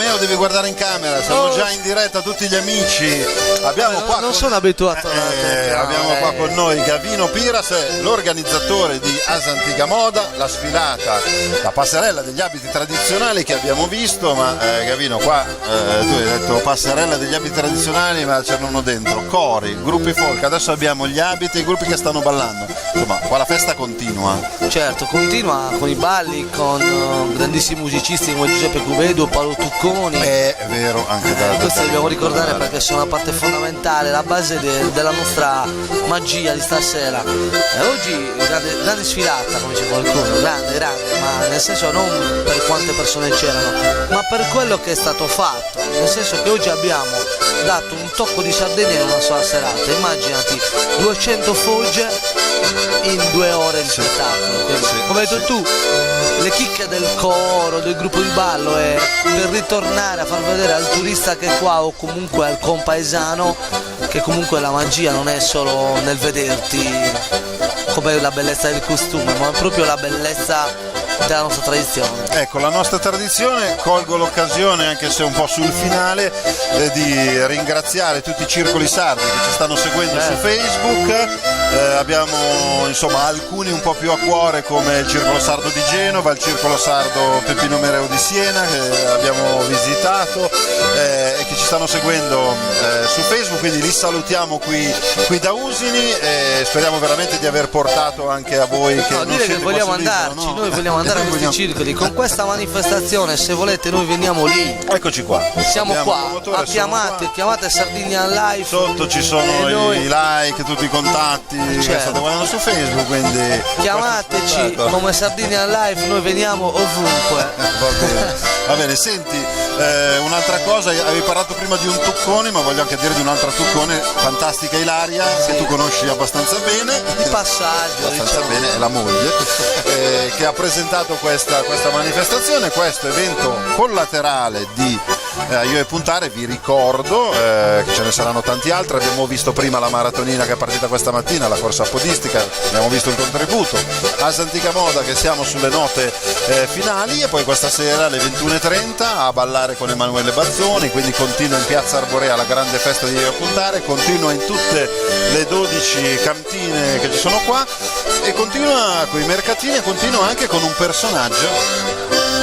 o devi guardare in camera? Siamo già in diretta, tutti gli amici. Abbiamo qua non sono abituato abbiamo qua con noi Gavino Piras, l'organizzatore di Asantiga Moda, la sfilata, la passerella degli abiti tradizionali che abbiamo visto, ma Gavino qua tu hai detto passerella degli abiti tradizionali, ma c'erano dentro cori, gruppi folk, adesso abbiamo gli abiti e i gruppi che stanno ballando. Insomma, qua la festa continua. Certo, continua con i balli, con grandissimi musicisti come Giuseppe Cuvedo, Paolo Tucconi. È vero, anche questo dobbiamo ricordare perché sono una parte fondamentale, la base della nostra magia di stasera. Oggi grande sfilata, come dice qualcuno, grande, ma nel senso non per quante persone c'erano, ma per quello che è stato fatto, nel senso che oggi abbiamo dato un tocco di Sardegna in una sola serata. Immaginati 200 fogge in 2 ore di spettacolo. Come hai detto tu, le chicche del coro, del gruppo di ballo, è per ritornare a far vedere al turista che è qua, o comunque al compaesano, che comunque la magia non è solo nel vederti come la bellezza del costume, ma proprio la bellezza della nostra tradizione. Ecco, la nostra tradizione, colgo l'occasione, anche se un po' sul finale, di ringraziare tutti i circoli sardi che ci stanno seguendo su Facebook. Abbiamo insomma alcuni un po' più a cuore, come il Circolo Sardo di Genova, il Circolo Sardo Peppino Mereo di Siena, che abbiamo visitato, e che ci ci stanno seguendo su Facebook, quindi li salutiamo qui da Usini e speriamo veramente di aver portato anche a voi che non siete vogliamo andarci, noi vogliamo andare a questi circoli con questa manifestazione, se volete noi veniamo lì. Eccoci qua. Siamo qua, chiamate Sardinian Live. Sotto ci sono i like, tutti i contatti che state guardando su Facebook, quindi chiamateci come Sardinian Live, noi veniamo ovunque. Va bene, senti, un'altra cosa, avevi parlato prima di un Tuccone, ma voglio anche dire di un'altra Tuccone fantastica, Ilaria, che tu conosci abbastanza bene. Di passaggio, abbastanza bene, è la moglie, che ha presentato questa manifestazione, questo evento collaterale di Io e Puntare. Vi ricordo che ce ne saranno tanti altri, abbiamo visto prima la maratonina che è partita questa mattina, la corsa podistica, abbiamo visto il contributo a Santica Moda che siamo sulle note finali, e poi questa sera alle 21:30 a ballare con Emanuele Bazzoni, quindi continua in Piazza Arborea la grande festa di Io e Puntare, continua in tutte le 12 cantine che ci sono qua e continua con i mercatini e continua anche con un personaggio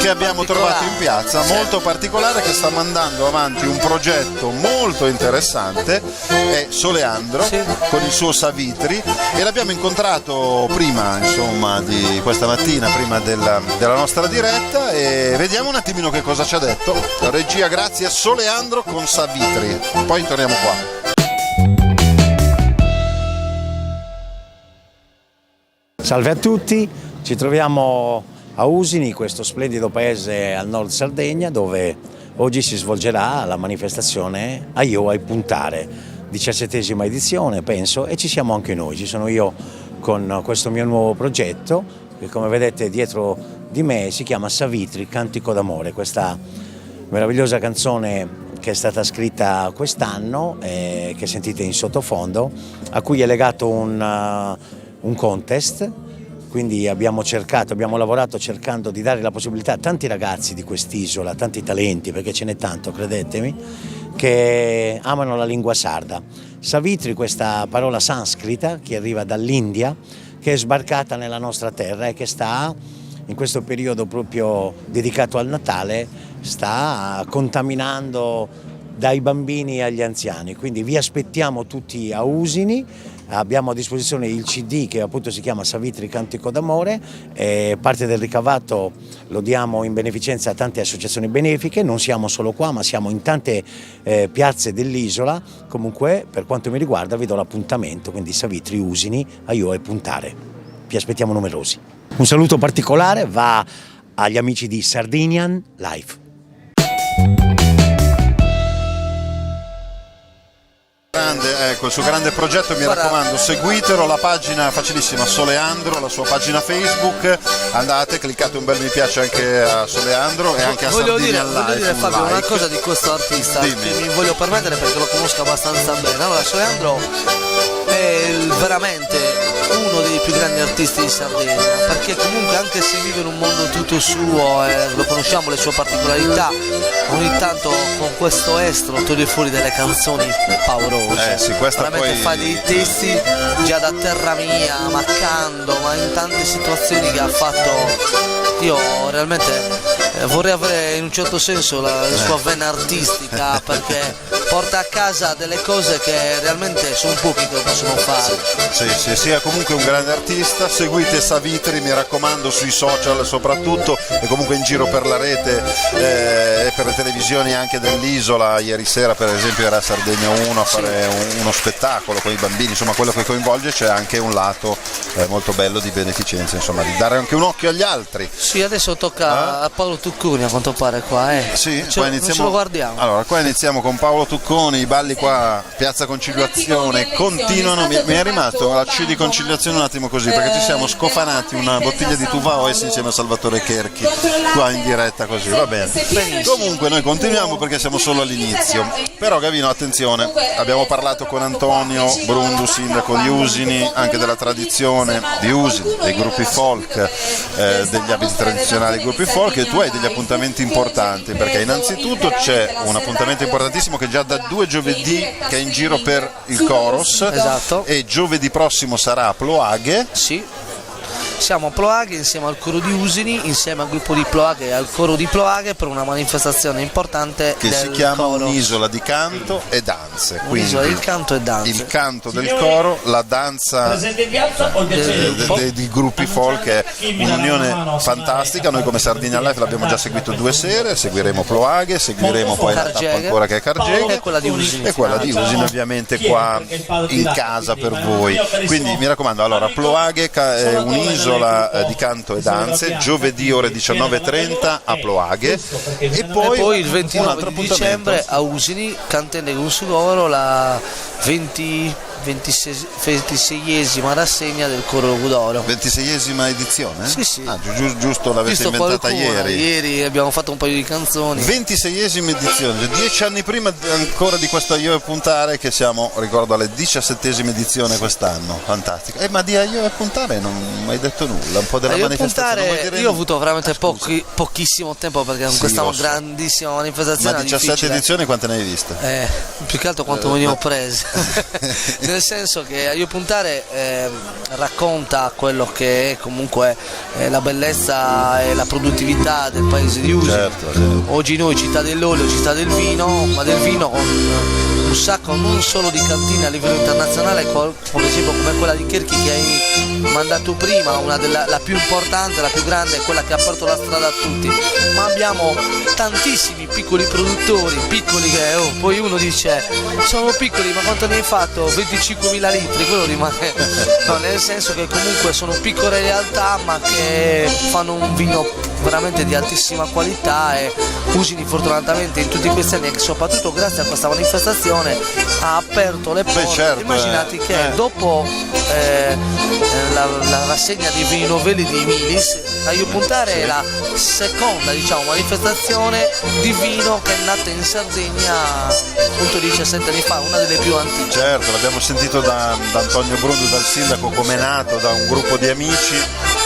che abbiamo trovato in piazza, molto particolare, che sta mandando avanti un progetto molto interessante, è Soleandro con il suo Savitri, e l'abbiamo incontrato prima, insomma, di questa mattina, prima della nostra diretta, e vediamo un attimino che cosa ci ha detto. Regia, grazie. Soleandro con Savitri, poi torniamo qua. Salve a tutti, ci troviamo a Usini, questo splendido paese al nord Sardegna, dove oggi si svolgerà la manifestazione Io e Puntare, 17ª edizione penso, e ci siamo anche noi. Ci sono io con questo mio nuovo progetto che, come vedete dietro di me, si chiama Savitri, Cantico d'amore, questa meravigliosa canzone che è stata scritta quest'anno, che sentite in sottofondo, a cui è legato un contest. Quindi abbiamo lavorato cercando di dare la possibilità a tanti ragazzi di quest'isola, tanti talenti, perché ce n'è tanto, credetemi, che amano la lingua sarda. Savitri, questa parola sanscrita che arriva dall'India, che è sbarcata nella nostra terra e che sta, in questo periodo proprio dedicato al Natale, sta contaminando dai bambini agli anziani. Quindi vi aspettiamo tutti a Usini. Abbiamo a disposizione il CD che appunto si chiama Savitri Cantico d'amore, e parte del ricavato lo diamo in beneficenza a tante associazioni benefiche. Non siamo solo qua, ma siamo in tante piazze dell'isola. Comunque, per quanto mi riguarda, vi do l'appuntamento, quindi Savitri, Usini, Io e Puntare. Vi aspettiamo numerosi. Un saluto particolare va agli amici di Sardinian Live. Ecco, il suo grande progetto, mi raccomando, seguitelo, la pagina facilissima Soleandro, la sua pagina Facebook, andate, cliccate un bel mi piace anche a Soleandro e anche a Sardinian Live. Voglio dire, Fabio, una cosa di questo artista che mi voglio permettere, perché lo conosco abbastanza bene. Allora, Soleandro è veramente uno dei più grandi artisti di Sardegna, perché comunque, anche se vive in un mondo tutto suo, lo conosciamo le sue particolarità, ogni tanto con questo estro toglie fuori delle canzoni paurose. Sì, questa veramente poi fa dei testi già da terra mia, maccando, ma in tante situazioni che ha fatto. Io realmente vorrei avere in un certo senso la sua vena artistica, perché porta a casa delle cose che realmente sono pochi che lo possono fare. Sì, è comunque un grande artista. Seguite Savitri, mi raccomando, sui social soprattutto, e comunque in giro per la rete e per le televisioni anche dell'isola. Ieri sera per esempio era Sardegna 1 a fare uno spettacolo con i bambini, insomma quello che coinvolge, c'è anche un lato molto bello di beneficenza, insomma, di dare anche un occhio agli altri. Sì, adesso tocca a Paolo Tucconi a quanto pare qua. Sì, qua iniziamo, non ce lo guardiamo. Allora, qua iniziamo con Paolo Tucconi, i balli qua, Piazza Conciliazione, continuano. Mi è rimasto la C di Conciliazione un attimo così, perché ci siamo scofanati una bottiglia di Tuvaoes insieme a Salvatore Cherchi, qua in diretta così, va bene. Comunque noi continuiamo perché siamo solo all'inizio. Però Gavino, attenzione, abbiamo parlato con Antonio Brundu, sindaco di Usini, anche della tradizione di Usini, dei gruppi folk, degli abiti tradizionali dei gruppi folk, e tu hai degli appuntamenti importanti, perché innanzitutto c'è un appuntamento importantissimo che già da 2 giovedì che è in giro per il Coros, esatto, e giovedì prossimo sarà a Ploaghe. Sì, siamo a Ploaghe insieme al coro di Usini, insieme al gruppo di Ploaghe e al coro di Ploaghe per una manifestazione importante che si chiama Un'isola di canto e danze. Un'isola di canto e danze. Il canto del coro, la danza dei gruppi folk, è un'unione fantastica. Noi come Sardinia Live l'abbiamo già seguito 2 sere, seguiremo Ploaghe, seguiremo poi la tappa ancora che è Cargeghe e quella di Usini. E quella di Usini ovviamente qua in casa per voi. Quindi mi raccomando, allora Ploaghe, un'isola di canto e danze, giovedì ore 19:30 a Ploaghe e poi il 29 di dicembre a Usini, Cantende con Sugoro, la 26esima rassegna del Coro Logudoro. 26esima edizione? Sì. Giusto, l'avete inventata ieri. Ieri abbiamo fatto un paio di canzoni. 26esima edizione, 10 anni prima ancora di questo Io e Puntare, che siamo, ricordo, alle 17esima edizione quest'anno. Fantastico. Ma di Io e Puntare non mi hai detto nulla, un po' della manifestazione. Io ho avuto veramente pochissimo tempo, perché con questa grandissima manifestazione. Ma 17 edizioni quante ne hai viste? Più che altro quanto venivo prese. Nel senso che Io Puntare racconta quello che è comunque la bellezza e la produttività del paese di Usini. Certo. Oggi noi città dell'olio, città del vino, ma del vino con un sacco non solo di cantine a livello internazionale, per esempio come quella di Cherchi che hai mandato prima, la più importante, la più grande, quella che ha aperto la strada a tutti, ma abbiamo tantissimi piccoli produttori, piccoli che poi uno dice sono piccoli, ma quanto ne hai fatto? 25.000 litri, quello rimane, no, nel senso che comunque sono piccole realtà ma che fanno un vino veramente di altissima qualità, e Usini fortunatamente in tutti questi anni, e soprattutto grazie a questa manifestazione, ha aperto le porte. Certo, immaginate che dopo la rassegna dei vini novelli di Emilis, a Io Puntare è la seconda manifestazione di vino che è nata in Sardegna appunto 17 anni fa, una delle più antiche. Certo, l'abbiamo sentito da Antonio Bruno, dal sindaco, come è nato da un gruppo di amici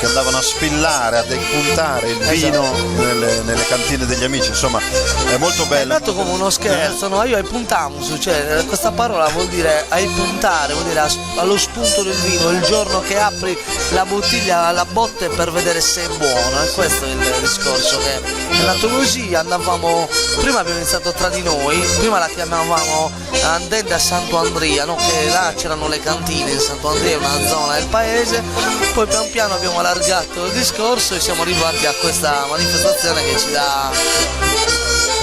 che andavano a spillare, a depuntare il vino nelle cantine degli amici. Insomma, è molto bello. È nato come uno scherzo, no? Io aipuntamus, cioè questa parola vuol dire aipuntare, vuol dire allo spunto del vino, il giorno che apri la bottiglia, la botte per vedere se è buono, e questo è il discorso, che è nato così. Andavamo, prima abbiamo iniziato tra di noi, prima la chiamavamo Andende a Santo Andria, no? Che là c'erano le cantine in Santo Andria, una zona del paese, poi pian piano abbiamo allargato il discorso e siamo arrivati a questa manifestazione che ci dà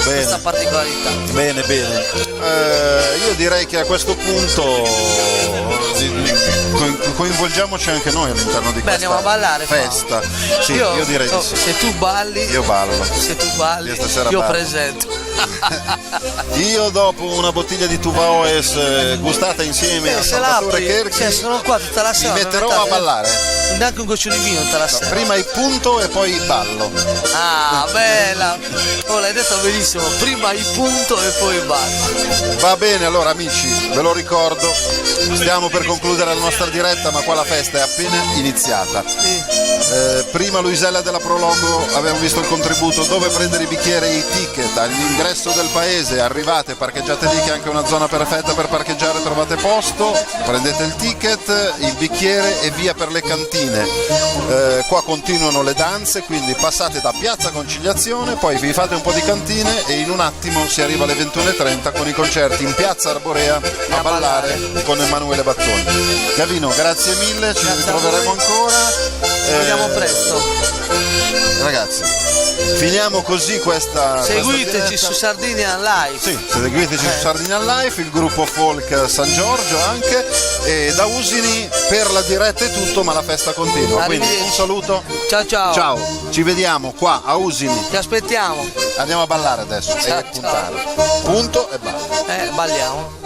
questa particolarità. Bene. Io direi che a questo punto coinvolgiamoci anche noi all'interno di questa andiamo a ballare, festa. Sì, io direi di sì. Se tu balli, io ballo. Se tu balli, io ballo. presento. Io dopo una bottiglia di Tuvaoes gustata insieme a Salvatore Cherchi, sono qua tutta la sera, mi metterò a ballare. Neanche un goccio di vino tutta la sera. Prima il punto e poi ballo. Ah, bella. L'hai detto benissimo, prima il punto e poi il ballo. Va bene, allora amici, ve lo ricordo, stiamo per concludere la nostra diretta, ma qua la festa è appena iniziata. Prima Luisella della Prologo, abbiamo visto il contributo, dove prendere i bicchieri e i ticket all'ingresso del paese. Arrivate, parcheggiate lì, che è anche una zona perfetta per parcheggiare, trovate posto, prendete il ticket, il bicchiere e via per le cantine. Qua continuano le danze, quindi passate da Piazza Conciliazione, poi vi fate un po' di cantine e in un attimo si arriva alle 21:30 con i concerti in Piazza Arborea a ballare con Emanuele Battoni. Gavino, grazie mille, ci ritroveremo ancora. Vediamo presto. Ragazzi, finiamo così questa. Seguiteci su Sardinia Live. Sì, seguiteci su Sardinia Live, il gruppo folk San Giorgio anche. E da Usini per la diretta è tutto, ma la festa continua. Quindi un saluto. Ciao. Ciao, ci vediamo qua a Usini. Ti aspettiamo. Andiamo a ballare adesso. Ciao. Punto e ballo. Balliamo.